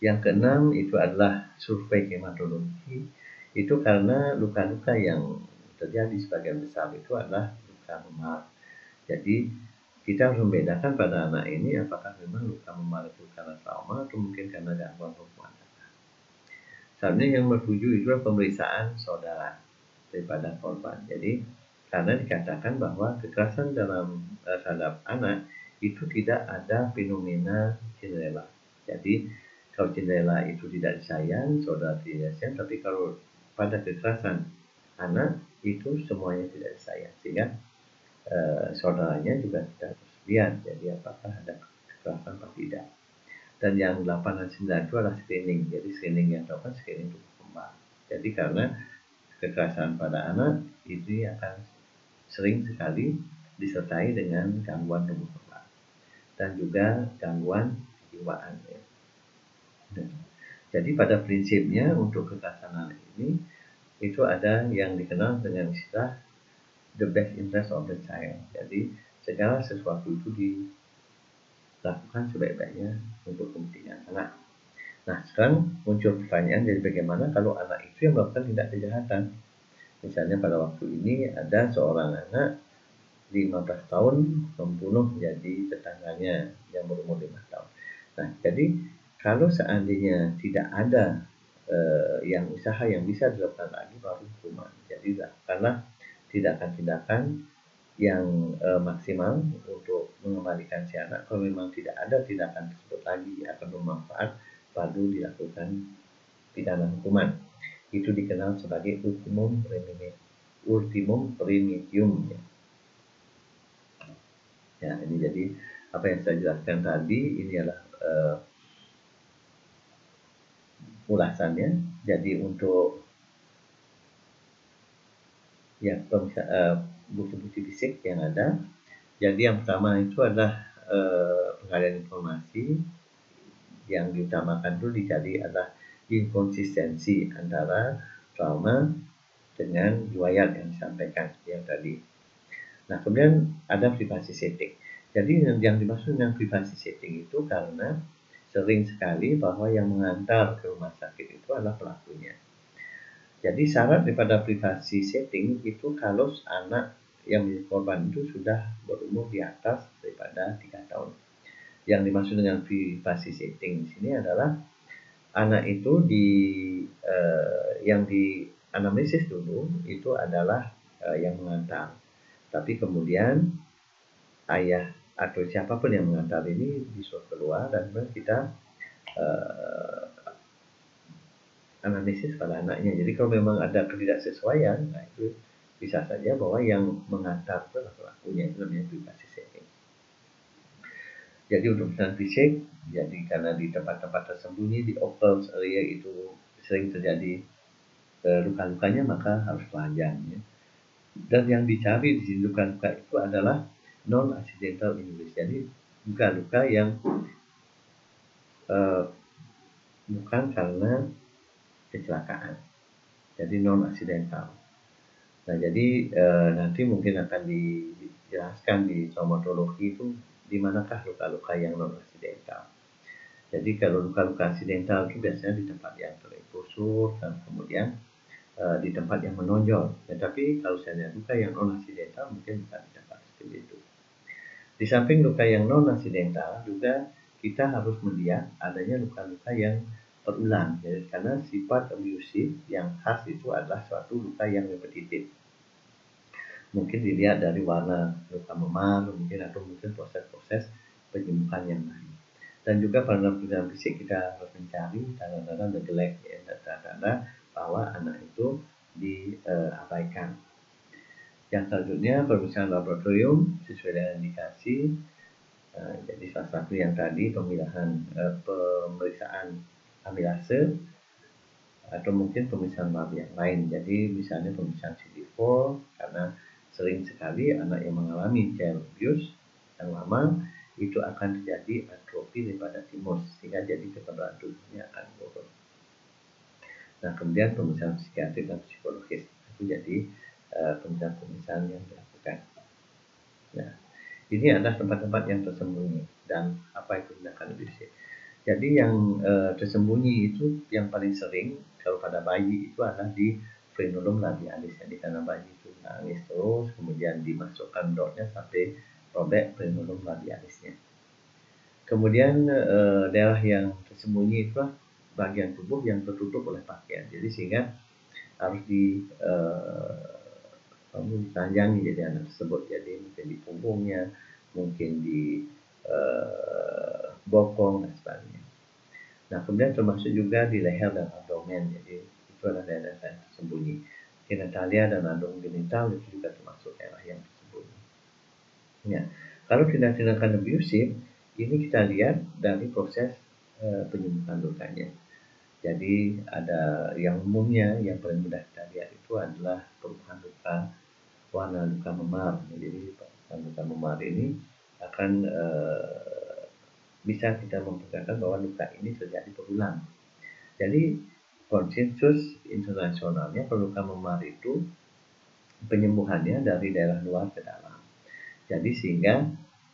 Yang keenam itu adalah survei hematologi. Itu karena luka-luka yang terjadi sebagian besar itu adalah luka memar. Jadi kita harus membedakan pada anak ini apakah memang luka memar itu karena trauma atau mungkin karena gangguan hormon. Selanjutnya yang bertuju itu pemeriksaan saudara daripada korban. Jadi karena dikatakan bahwa kekerasan terhadap anak itu tidak ada fenomena Cinderella. Jadi kalau Cinderella itu tidak disayang, saudara tidak disayang, tapi kalau pada kekerasan anak itu semuanya tidak disayang, sehingga saudaranya juga tidak harus lihat. Jadi apakah ada kekerasan atau tidak. Dan yang 8 dan 9 itu adalah screening. Jadi screening yang dilakukan screening tumbuh kembang. Jadi karena kekerasan pada anak itu akan sering sekali disertai dengan gangguan tumbuh kembang dan juga gangguan kejiwaan. Ya. Jadi pada prinsipnya untuk kekerasan anak ini itu ada yang dikenal dengan istilah the best interest of the child. Jadi segala sesuatu itu dilakukan sebaik-baiknya untuk kepentingan anak. Nah, sekarang muncul pertanyaan, jadi bagaimana kalau anak itu yang melakukan tindak kejahatan? Misalnya pada waktu ini ada seorang anak 15 tahun membunuh jadi tetangganya yang berumur 5 tahun. Nah, jadi kalau seandainya tidak ada yang usaha yang bisa dilakukan lagi baru hukuman. Jadi lakukanlah tindakan-tindakan yang maksimal untuk mengembalikan si anak. Kalau memang tidak ada tindakan tersebut lagi akan bermanfaat, baru dilakukan pidana hukuman. Itu dikenal sebagai ultimum remedium. Ya, ini jadi apa yang saya jelaskan tadi ini adalah ulasannya. Jadi untuk ya bukti-bukti fisik yang ada. Jadi yang pertama itu adalah penggalian informasi. Yang diutamakan dulu dicari adalah inkonsistensi antara trauma dengan riwayat yang disampaikan yang tadi. Nah, kemudian ada privasi setting. Jadi yang dimaksud dengan privasi setting itu karena sering sekali bahwa yang mengantar ke rumah sakit itu adalah pelakunya. Jadi syarat daripada privasi setting itu kalau anak yang menjadi korban itu sudah berumur di atas daripada 3 tahun. Yang dimaksud dengan privasi setting di sini adalah anak itu yang di anamnesis dulu itu adalah yang mengantar. Tapi kemudian ayah atau siapapun yang mengantar ini disuruh keluar dan kita analisis pada anaknya. Jadi kalau memang ada ketidaksesuaian, nah itu bisa saja bahwa yang mengantar itu adalah pelakunya, itu namanya privasi setting. Jadi untuk pemeriksaan fisik, jadi karena di tempat-tempat tersembunyi di occult area itu sering terjadi luka-lukanya, maka harus telanjang. Ya. Dan yang dicari di sini luka-luka itu adalah non-accidental injuries. Jadi luka-luka yang bukan karena kecelakaan. Jadi non-accidental. Nah, jadi nanti mungkin akan dijelaskan di traumatologi itu di manakah luka-luka yang non-accidental. Jadi kalau luka-luka accidental itu biasanya di tempat yang terexposure dan kemudian di tempat yang menonjol. Tetapi kalau saya luka yang non-accidental mungkin bukan di tempat seperti itu. Di samping luka yang non-accidental juga kita harus melihat adanya luka-luka yang berulang. Jadi karena sifat abusive yang khas itu adalah suatu luka yang repetitif. Mungkin dilihat dari warna luka memar, mungkin atau mungkin proses-proses penyembuhan yang lain. Dan juga pada pemeriksaan fisik kita harus mencari tanda-tanda neglect, ya, tanda-tanda bahwa anak itu diabaikan. Yang selanjutnya pemeriksaan laboratorium sesuai dengan indikasi. Jadi salah satu yang tadi pemilihan pemeriksaan amilase atau mungkin pemeriksaan lab yang lain. Jadi misalnya pemeriksaan CD4 karena sering sekali anak yang mengalami child abuse yang lama itu akan terjadi atrofi daripada timus, sehingga jadi kekebalan tubuhnya akan turun. Nah, kemudian pemeriksaan psikiatrik dan psikologis itu jadi pemeriksaan yang dilakukan. Nah, ini adalah tempat-tempat yang tersembunyi dan apa itu tindakan abuse. Jadi yang tersembunyi itu yang paling sering kalau pada bayi itu adalah di frenulum labialis. Jadi karena bayi itu nangis terus, kemudian dimasukkan dotnya sampai robek frenulum labialisnya. Kemudian daerah yang tersembunyi itu bagian tubuh yang tertutup oleh pakaian. Jadi sehingga harus ditanjangi jadi anak tersebut. Jadi mungkin di punggungnya, mungkin di bokong dan sebagainya. Nah, kemudian termasuk juga di leher dan abdomen. Jadi itu adalah daerah yang tersembunyi. Genitalia dan andung genital itu juga termasuk daerah yang tersembunyi. Ya, kalau tindakan abusive ini kita lihat dari proses penyembuhan lukanya. Jadi ada yang umumnya yang paling mudah kita lihat itu adalah perubahan luka, warna luka memar. Jadi luka memar ini akan bisa kita memperkirakan bahwa luka ini terjadi berulang. Jadi konsensus internasionalnya kalau luka memar itu penyembuhannya dari daerah luar ke dalam. Jadi sehingga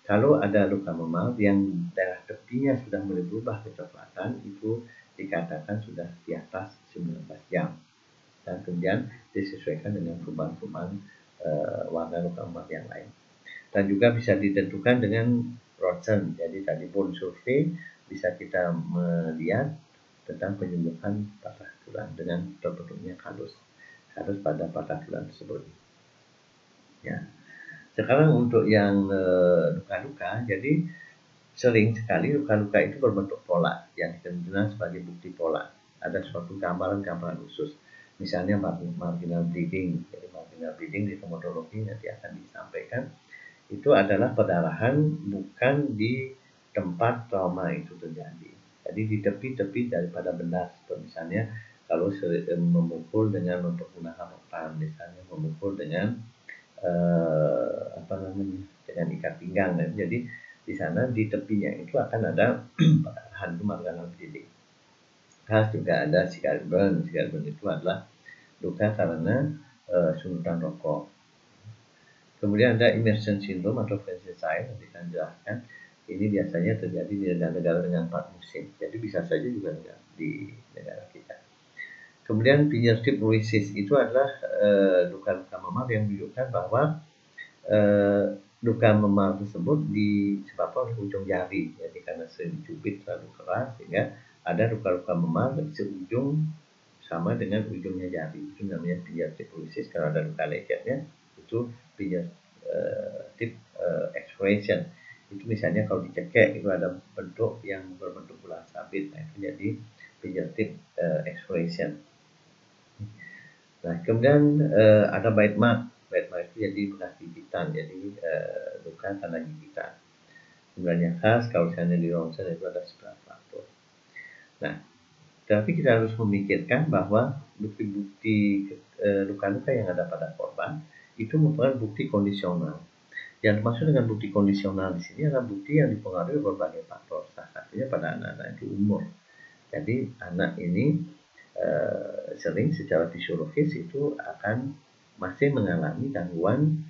kalau ada luka memar yang daerah tepinya sudah mulai berubah kecoklatan, itu dikatakan sudah di atas 19 jam. Dan kemudian disesuaikan dengan perubahan-perubahan warna luka memar yang lain. Dan juga bisa ditentukan dengan Ronsen. Jadi tadi bone survey bisa kita melihat tentang penyembuhan patah tulang dengan terbentuknya kalus pada patah tulang tersebut. Ya. Sekarang untuk yang luka-luka, jadi sering sekali luka-luka itu berbentuk pola yang dikenal sebagai bukti pola. Ada suatu gambaran-gambaran khusus, misalnya marginal bleeding. Jadi marginal bleeding di hematologi nanti akan disampaikan itu adalah perdarahan bukan di tempat trauma itu terjadi. Jadi di tepi-tepi daripada benda, misalnya kalau memukul dengan menggunakan rotan, misalnya memukul dengan dengan ikat pinggang. Jadi di sana di tepinya itu akan ada perdarahan marginal bleeding. Khas juga ada cigar burn. Cigar burn itu adalah luka karena sunutan rokok. Kemudian ada immersion syndrome atau franchiside, nanti saya jelaskan. Ini biasanya terjadi di negara-negara dengan 4 musim. Jadi bisa saja juga di negara kita. Kemudian pincer tip bruises itu adalah luka-luka memar yang menunjukkan bahwa luka memar tersebut disebabkan oleh ujung jari. Jadi karena sering dicubit terlalu keras sehingga ada luka-luka memar seujung sama dengan ujungnya jari. Itu namanya pincer tip bruises. Kalau ada luka lecetnya itu pincer tip excavation. Itu misalnya kalau dicekek itu ada bentuk yang berbentuk bola sabit. Nah, itu jadi pincer tip excavation. Nah, kemudian ada bite mark. Bite mark itu jadi bekas gigitan, jadi luka karena gigitan. Kemudian yang khas kalau misalnya di ronsen itu ada sebelah faktor. Nah, tapi kita harus memikirkan bahwa bukti-bukti luka-luka yang ada pada korban itu merupakan bukti kondisional. Yang dimaksud dengan bukti kondisional di sini adalah bukti yang dipengaruhi berbagai faktor. Salah satunya pada anak-anak itu umur. Jadi anak ini sering secara fisiologis itu akan masih mengalami gangguan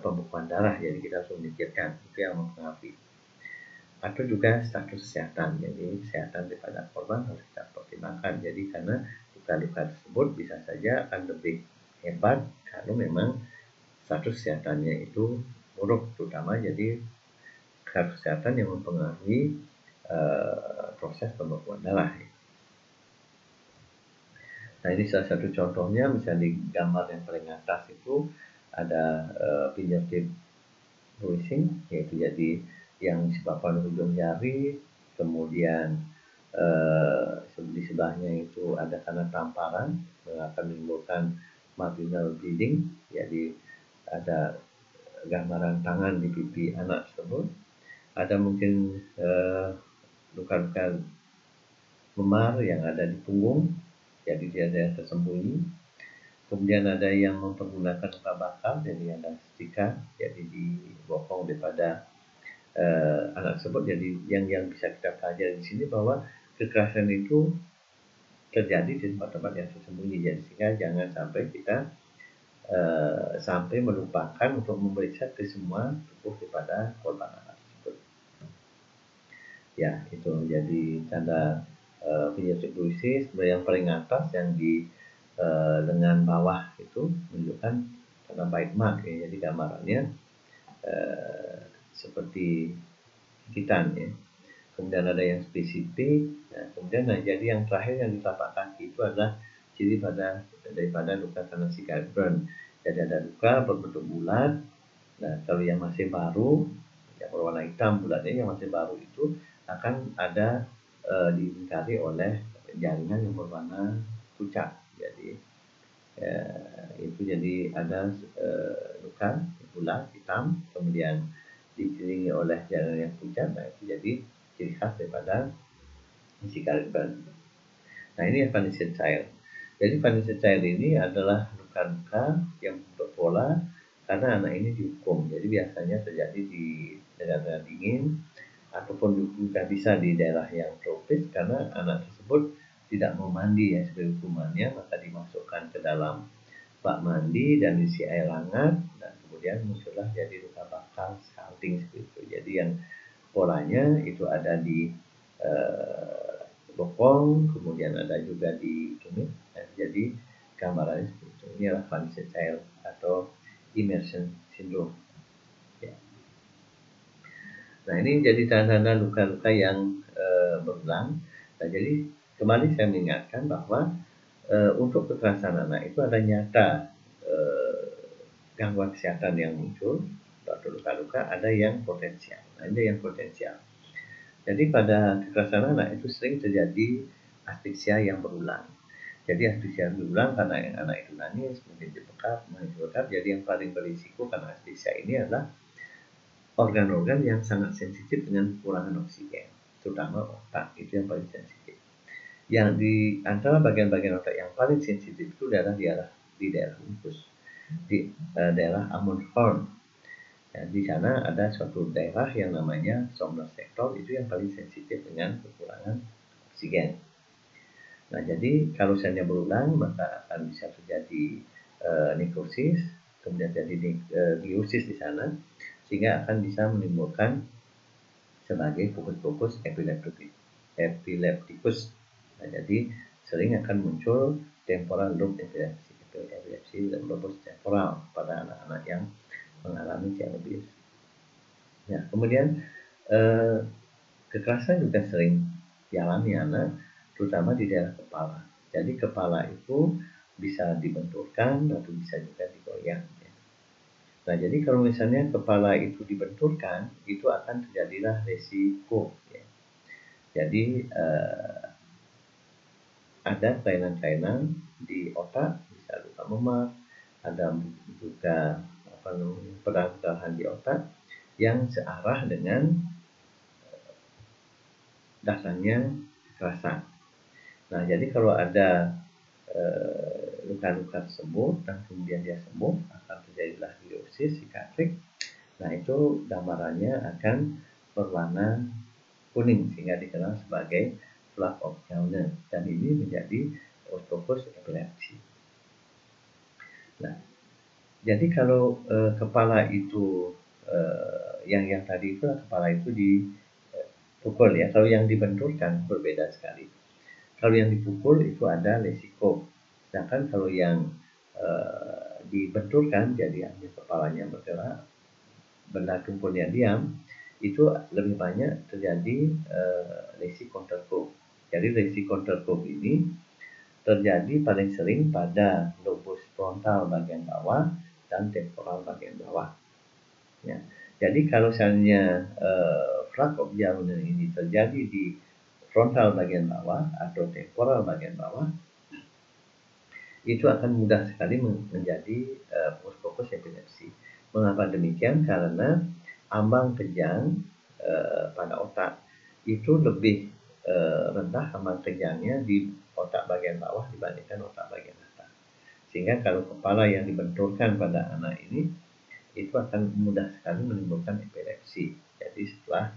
pembekuan darah. Jadi kita harus memikirkan itu yang mempengaruhi. Atau juga status kesehatan. Jadi kesehatan daripada korban harus kita pertimbangkan. Jadi karena luka-luka tersebut bisa saja akan lebih hebat kalau memang status kesehatannya itu buruk, terutama jadi status kesehatan yang mempengaruhi proses pembekuan darah. Nah, ini salah satu contohnya, misalnya di gambar yang paling atas itu ada pincer tip bruising, yaitu jadi yang disebabkan ujung jari, kemudian di sebelahnya itu ada karena tamparan yang akan menimbulkan marginal bleeding, jadi ada gambaran tangan di pipi anak tersebut, ada mungkin luka-luka memar yang ada di punggung, jadi dia ada tersembunyi. Kemudian ada yang mempergunakan luka bakar, jadi ada stika, jadi dibokong daripada anak tersebut. Jadi yang bisa kita pelajari di sini bahwa kekerasan itu terjadi di tempat-tempat yang tersembunyi, jadi sehingga jangan sampai kita sampai melupakan untuk memeriksa ke semua tubuh daripada korban anak tersebut. Ya, itu menjadi tanda penyakit bruisis. Yang paling atas yang di lengan bawah itu menunjukkan tanda bite mark ya. Jadi gambarannya seperti gigitan ya. Kemudian ada yang spesifik. Nah, kemudian jadi yang terakhir yang di telapak kaki itu adalah ciri daripada luka karena cigarette burn. Jadi ada luka berbentuk bulat. Nah, kalau yang masih baru, yang berwarna hitam bulatnya yang masih baru itu akan ada dilingkari oleh jaringan yang berwarna pucat. Jadi itu jadi ada luka bulat hitam, kemudian dikelilingi oleh jaringan yang pucat. Nah, itu jadi ciri khas daripada cigarette burn. Nah, ini Vanessa Child. Jadi Vanessa Child ini adalah luka-luka yang berpola karena anak ini dihukum. Jadi biasanya terjadi di negara-negara dingin ataupun juga bisa di daerah yang tropis karena anak tersebut tidak mau mandi ya sebagai hukumannya, maka dimasukkan ke dalam bak mandi dan diisi air hangat dan kemudian muncullah jadi luka bakar scalding seperti itu. Jadi yang polanya itu ada di bokong, kemudian ada juga di tumit. Nah, jadi gambarannya seperti itu. Ini adalah Vanessa Child atau immersion syndrome. Ya. Nah, ini jadi tanda-tanda luka-luka yang berulang. Nah, jadi kembali saya mengingatkan bahwa untuk kekerasan anak itu ada nyata gangguan kesehatan yang muncul atau luka-luka, ada yang potensial. Nah, ini yang potensial. Jadi pada kekerasan anak itu sering terjadi asfiksia yang berulang. Jadi asfiksia yang berulang karena yang anak itu nangis, mungkin dibekap, jadi yang paling berisiko karena asfiksia ini adalah organ-organ yang sangat sensitif dengan kekurangan oksigen, terutama otak, itu yang paling sensitif. Yang di antara bagian-bagian otak yang paling sensitif itu adalah di daerah lupus, di daerah Ammon Horn. Ya, di sana ada suatu daerah yang namanya Somner Sector, itu yang paling sensitif dengan kekurangan oksigen. Nah, jadi kalau seandainya berulang maka akan bisa terjadi nekrosis, kemudian jadi biosis di sana, sehingga akan bisa menimbulkan sebagai fokus-fokus epileptikus. Nah, jadi sering akan muncul temporal lobe epilepsi dan lobus temporal pada anak-anak yang mengalami child abuse. Ya, kemudian kekerasan juga sering dialami anak, terutama di daerah kepala. Jadi kepala itu bisa dibenturkan atau bisa juga digoyang. Ya. Nah, jadi kalau misalnya kepala itu dibenturkan, itu akan terjadilah resiko. Ya. Jadi ada kelainan-kelainan di otak, bisa luka memar, ada juga peradangan di otak yang searah dengan datangnya kekerasan. Nah, jadi kalau ada luka-luka tersebut dan kemudian dia sembuh, akan terjadilah biosis psikiatrik. Nah, itu gambarannya akan berwarna kuning sehingga dikenal sebagai plaque of Kellner, dan ini menjadi octopus epilepsi. Nah, jadi kalau kepala itu yang tadi itu kepala itu dipukul ya. Kalau yang dibenturkan berbeda sekali. Kalau yang dipukul itu ada resiko. Sedangkan kalau yang dibenturkan jadi hanya kepalanya bergerak, benda tumpulnya diam, itu lebih banyak terjadi lesi countercurve. Jadi lesi countercurve ini terjadi paling sering pada lobus frontal bagian bawah dan temporal bagian bawah. Ya. Jadi kalau misalnya plaque of Kellner ini terjadi di frontal bagian bawah atau temporal bagian bawah, itu akan mudah sekali menjadi fokus epilepsi. Mengapa demikian? Karena ambang kejang pada otak itu lebih rendah ambang kejangnya di otak bagian bawah dibandingkan otak bagian atas. Sehingga kalau kepala yang dibenturkan pada anak ini itu akan mudah sekali menimbulkan epilepsi. Jadi setelah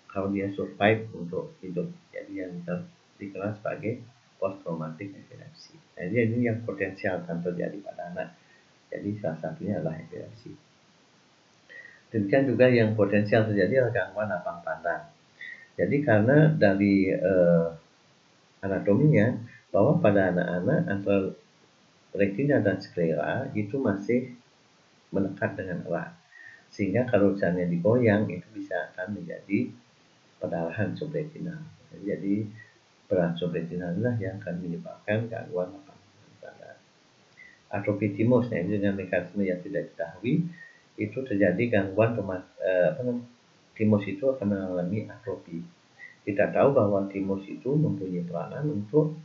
kalau dia survive untuk hidup, jadi yang dikenal sebagai post traumatic epilepsy. Nah, jadi ini yang potensial akan terjadi pada anak. Jadi salah satunya adalah epilepsi. Demikian juga yang potensial terjadi adalah gangguan lapang pandang. Jadi karena dari anatominya bahwa pada anak-anak antara retina dan sklera itu masih melekat dengan erat. Sehingga kalau misalnya digoyang itu bisa akan menjadi perdarahan subretinal. Jadi perdarahan subretinal inilah yang akan menyebabkan gangguan lapang pandang. Atrofi timus, nah ini dengan mekanisme yang tidak diketahui, itu terjadi gangguan timus itu akan mengalami atrofi. Kita tahu bahwa timus itu mempunyai peranan untuk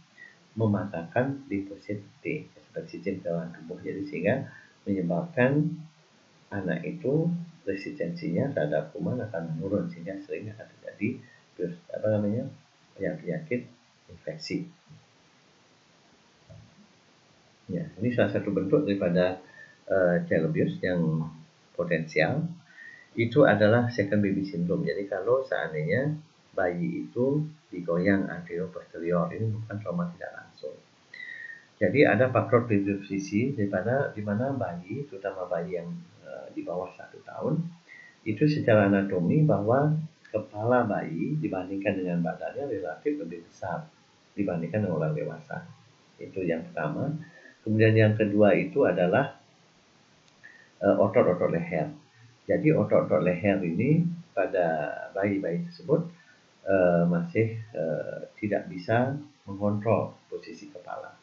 mematahkan limfosit T seperti sistem dalam tubuh, jadi sehingga menyebabkan anak itu resistensinya terhadap kuman akan menurun, sehingga sering akan terjadi penyakit infeksi. Ya, ini salah satu bentuk daripada child abuse yang potensial. Itu adalah second baby syndrome. Jadi kalau seandainya bayi itu digoyang anterior posterior, ini bukan trauma tidak langsung. Jadi ada faktor predisposisi di mana bayi, terutama bayi yang di bawah 1 tahun, itu secara anatomi bahwa kepala bayi dibandingkan dengan badannya relatif lebih besar dibandingkan dengan orang dewasa. Itu yang pertama. Kemudian yang kedua itu adalah otot-otot leher. Jadi otot-otot leher ini pada bayi-bayi tersebut masih tidak bisa mengontrol posisi kepala.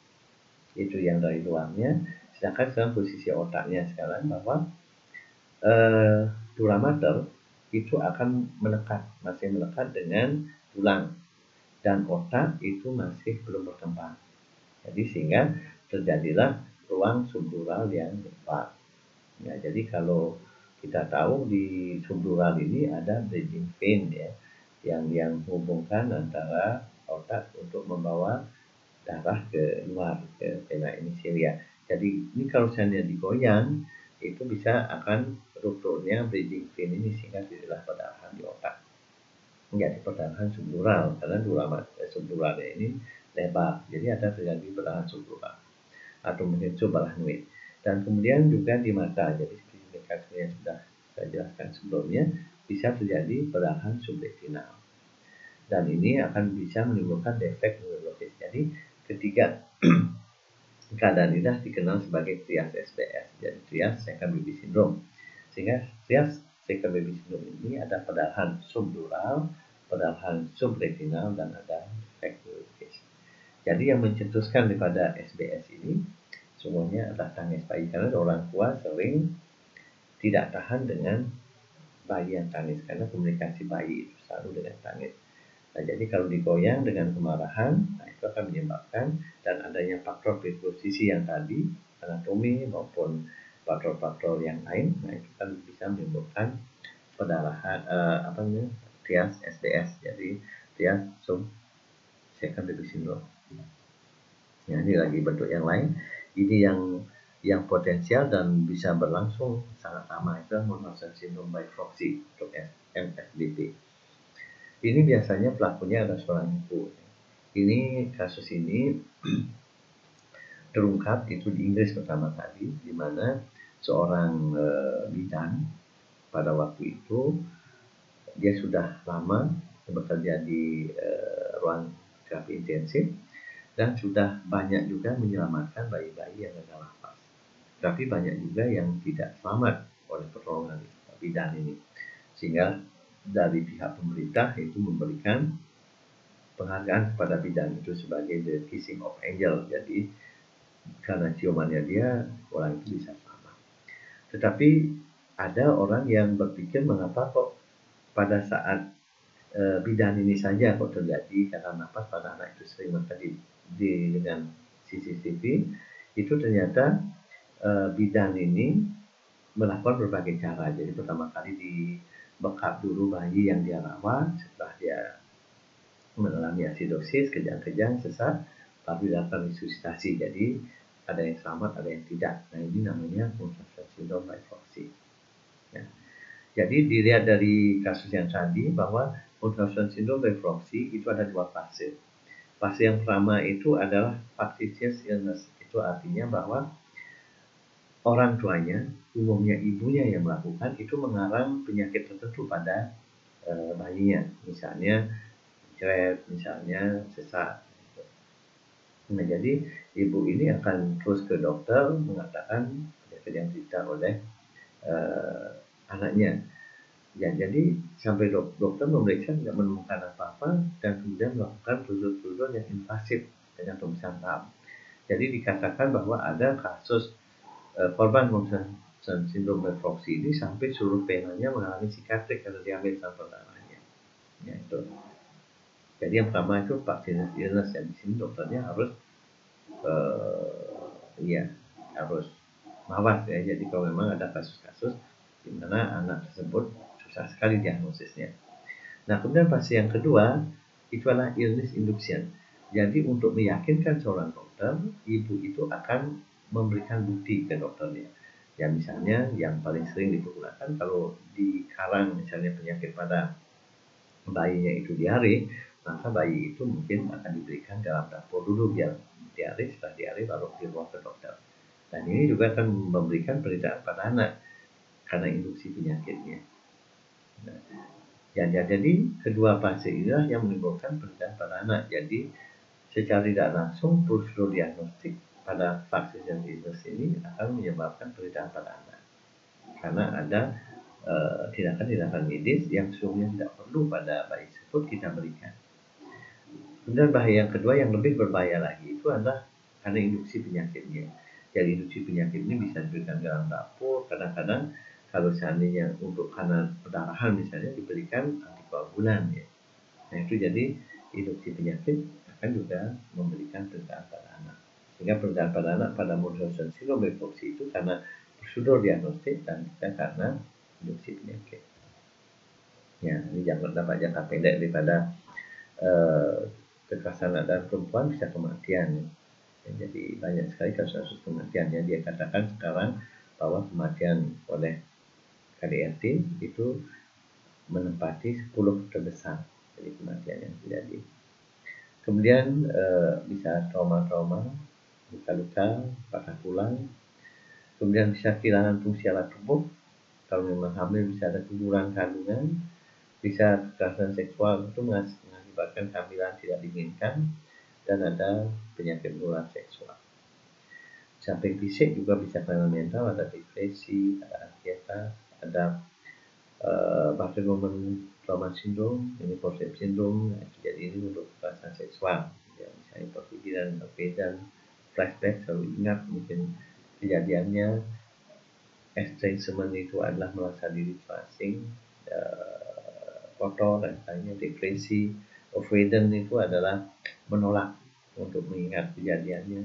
Itu yang dari luarnya. Sedangkan sekarang posisi otaknya sekarang bahwa dura mater itu akan masih melekat dengan tulang, dan otak itu masih belum berkembang. Jadi sehingga terjadilah ruang subdural yang lebar. Ya, jadi kalau kita tahu di subdural ini ada bridging vein ya, yang menghubungkan antara otak untuk membawa darah ke luar ke vena initialia. Jadi ini kalau seandainya digoyang itu bisa akan rupturnya bridging vein ini sehingga terjadilah perdarahan di otak. Menjadi perdarahan subdural karena subduralnya ini lebar. Jadi ada terjadi perdarahan subdural atau mungkin subarachnoid. Dan kemudian juga di mata. Jadi seperti mekanisme yang sudah saya jelaskan sebelumnya, bisa terjadi perdarahan subretinal. Dan ini akan bisa menimbulkan defek neurologis. Jadi ketiga keadaan ini dikenal sebagai trias SBS, jadi trias second baby syndrome. Sehingga trias second baby syndrome ini ada perdarahan subdural, perdarahan subretinal, dan ada defek neurologis. Jadi yang mencetuskan daripada SBS ini semuanya adalah tangis bayi, karena orang tua sering tidak tahan dengan bayi yang tangis karena komunikasi bayi itu selalu dengan tangis. Nah, jadi kalau digoyang dengan kemarahan, nah itu akan menyebabkan dan adanya faktor predisposisi yang tadi, anatomi maupun faktor-faktor yang lain, nah itu kan bisa menimbulkan perdarahan trias SDS, jadi trias second baby syndrome. Nah, ini lagi bentuk yang lain. Ini yang potensial dan bisa berlangsung sangat lama, itu Munchausen syndrome by proxy untuk MSBP. Ini biasanya pelakunya adalah seorang ibu. Ini kasus ini terungkap itu di Inggris pertama kali, di mana seorang bidan pada waktu itu dia sudah lama bekerja di ruang terapi intensif dan sudah banyak juga menyelamatkan bayi-bayi yang gagal nafas. Tapi banyak juga yang tidak selamat oleh pertolongan bidan ini, sehingga dari pihak pemerintah itu memberikan penghargaan kepada bidan itu sebagai the kissing of angel. Jadi karena ciumannya dia, orang itu bisa selamat. Tetapi ada orang yang berpikir mengapa kok pada saat bidan ini saja kok terjadi gagal nafas pada anak itu sering, maka dengan CCTV itu ternyata bidan ini melakukan berbagai cara. Jadi pertama kali dibekap dulu bayi yang dia rawat, setelah dia mengalami asidosis, kejang-kejang, sesak, lalu dilakukan resusitasi. Jadi ada yang selamat, ada yang tidak. Nah, ini namanya Munchausen syndrome by proxy. Ya. Jadi dilihat dari kasus yang tadi bahwa Munchausen syndrome by proxy itu ada dua fase. Fase yang pertama itu adalah factitious illness. Itu artinya bahwa orang tuanya, umumnya ibunya yang melakukan, itu mengarang penyakit tertentu pada bayinya. Misalnya jeret, misalnya sesak. Nah, jadi ibu ini akan terus ke dokter mengatakan penyakit yang diderita oleh anaknya. Ya, jadi sampai dokter memeriksa tidak menemukan apa-apa dan kemudian melakukan prosedur yang invasif dengan pemeriksaan tahap. Jadi dikatakan bahwa ada kasus korban Munchausen syndrome by proxy ini sampai seluruh penanya mengalami sikatrik karena diambil sampel darahnya. Ya, itu. Jadi yang pertama itu vaksinasi illness, dan di sini dokternya harus harus mawas ya. Jadi kalau memang ada kasus-kasus di mana anak tersebut susah sekali diagnosisnya. Nah, kemudian fase yang kedua itu adalah illness induction. Jadi untuk meyakinkan seorang dokter, ibu itu akan memberikan bukti ke dokternya. Ya, misalnya yang paling sering digunakan kalau di karang misalnya penyakit pada bayinya itu diare, maka bayi itu mungkin akan diberikan dalam dapur dulu biar diare, setelah diare baru dibawa ke dokter. Dan ini juga akan memberikan penderitaan pada anak karena induksi penyakitnya. Nah, jadi kedua fase inilah yang menimbulkan penderitaan pada anak. Jadi secara tidak langsung prosedur diagnostik pada vaksin virus ini akan menyebabkan penderitaan pada anak karena ada tindakan-tindakan medis yang sesungguhnya tidak perlu pada bayi tersebut kita berikan. Kemudian bahaya yang kedua yang lebih berbahaya lagi itu adalah karena induksi penyakitnya. Jadi induksi penyakit ini bisa diberikan dalam dapur, kadang-kadang kalau seandainya untuk karena perdarahan misalnya diberikan antikoagulan ya. Nah, itu jadi induksi penyakit akan juga memberikan penderitaan pada anak. Sehingga penderitaan pada anak pada Munchausen syndrome by proxy itu karena prosedur diagnostik dan juga karena induksi penyakit. Ya, ini dapat jangka pendek daripada kekerasan anak dan perempuan bisa kematian. Ya, jadi banyak sekali kasus-kasus kematian. Ya, dia katakan sekarang bahwa kematian oleh KDRT itu menempati 10 terbesar dari kematian yang terjadi. Kemudian bisa trauma-trauma, luka-luka, patah tulang. Kemudian bisa kehilangan fungsi alat tubuh. Kalau memang hamil bisa ada guguran kandungan. Bisa kekerasan seksual itu mengakibatkan kehamilan tidak diinginkan dan ada penyakit menular seksual. Samping fisik juga bisa karena mental, ada depresi, ada ansietas, ada bahkan momen trauma syndrome, ini posesif syndrome, jadi ini untuk kekerasan seksual. Ya, misalnya perpikiran, perbedaan, flashback, selalu ingat mungkin kejadiannya. Estrangement itu adalah merasa diri asing, kotor dan lainnya. Depresi, avoidance itu adalah menolak untuk mengingat kejadiannya.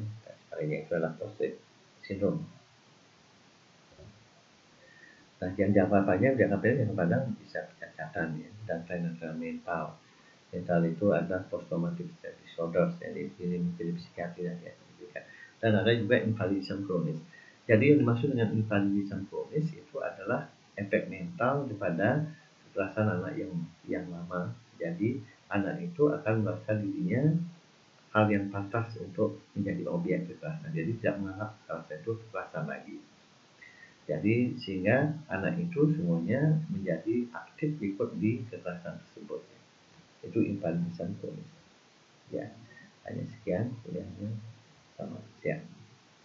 Lainnya itu adalah posesif syndrome. Nah, yang jangka panjang, jangka pendek, yang kadang bisa kecacatan ya, dan kelainan mental. Mental itu adalah post-traumatic stress disorder, jadi ini menjadi psikiatri dan diagnostika. Dan ada juga invalidisme kronis. Jadi yang dimaksud dengan invalidisme kronis itu adalah efek mental daripada kekerasan anak yang lama. Jadi anak itu akan merasa dirinya hal yang pantas untuk menjadi objek kekerasan. Jadi tidak menganggap kekerasan itu kekerasan lagi. Jadi sehingga anak itu semuanya menjadi aktif ikut di kekerasan tersebut. Itu invalidisme kronis. Ya, hanya sekian kuliahnya.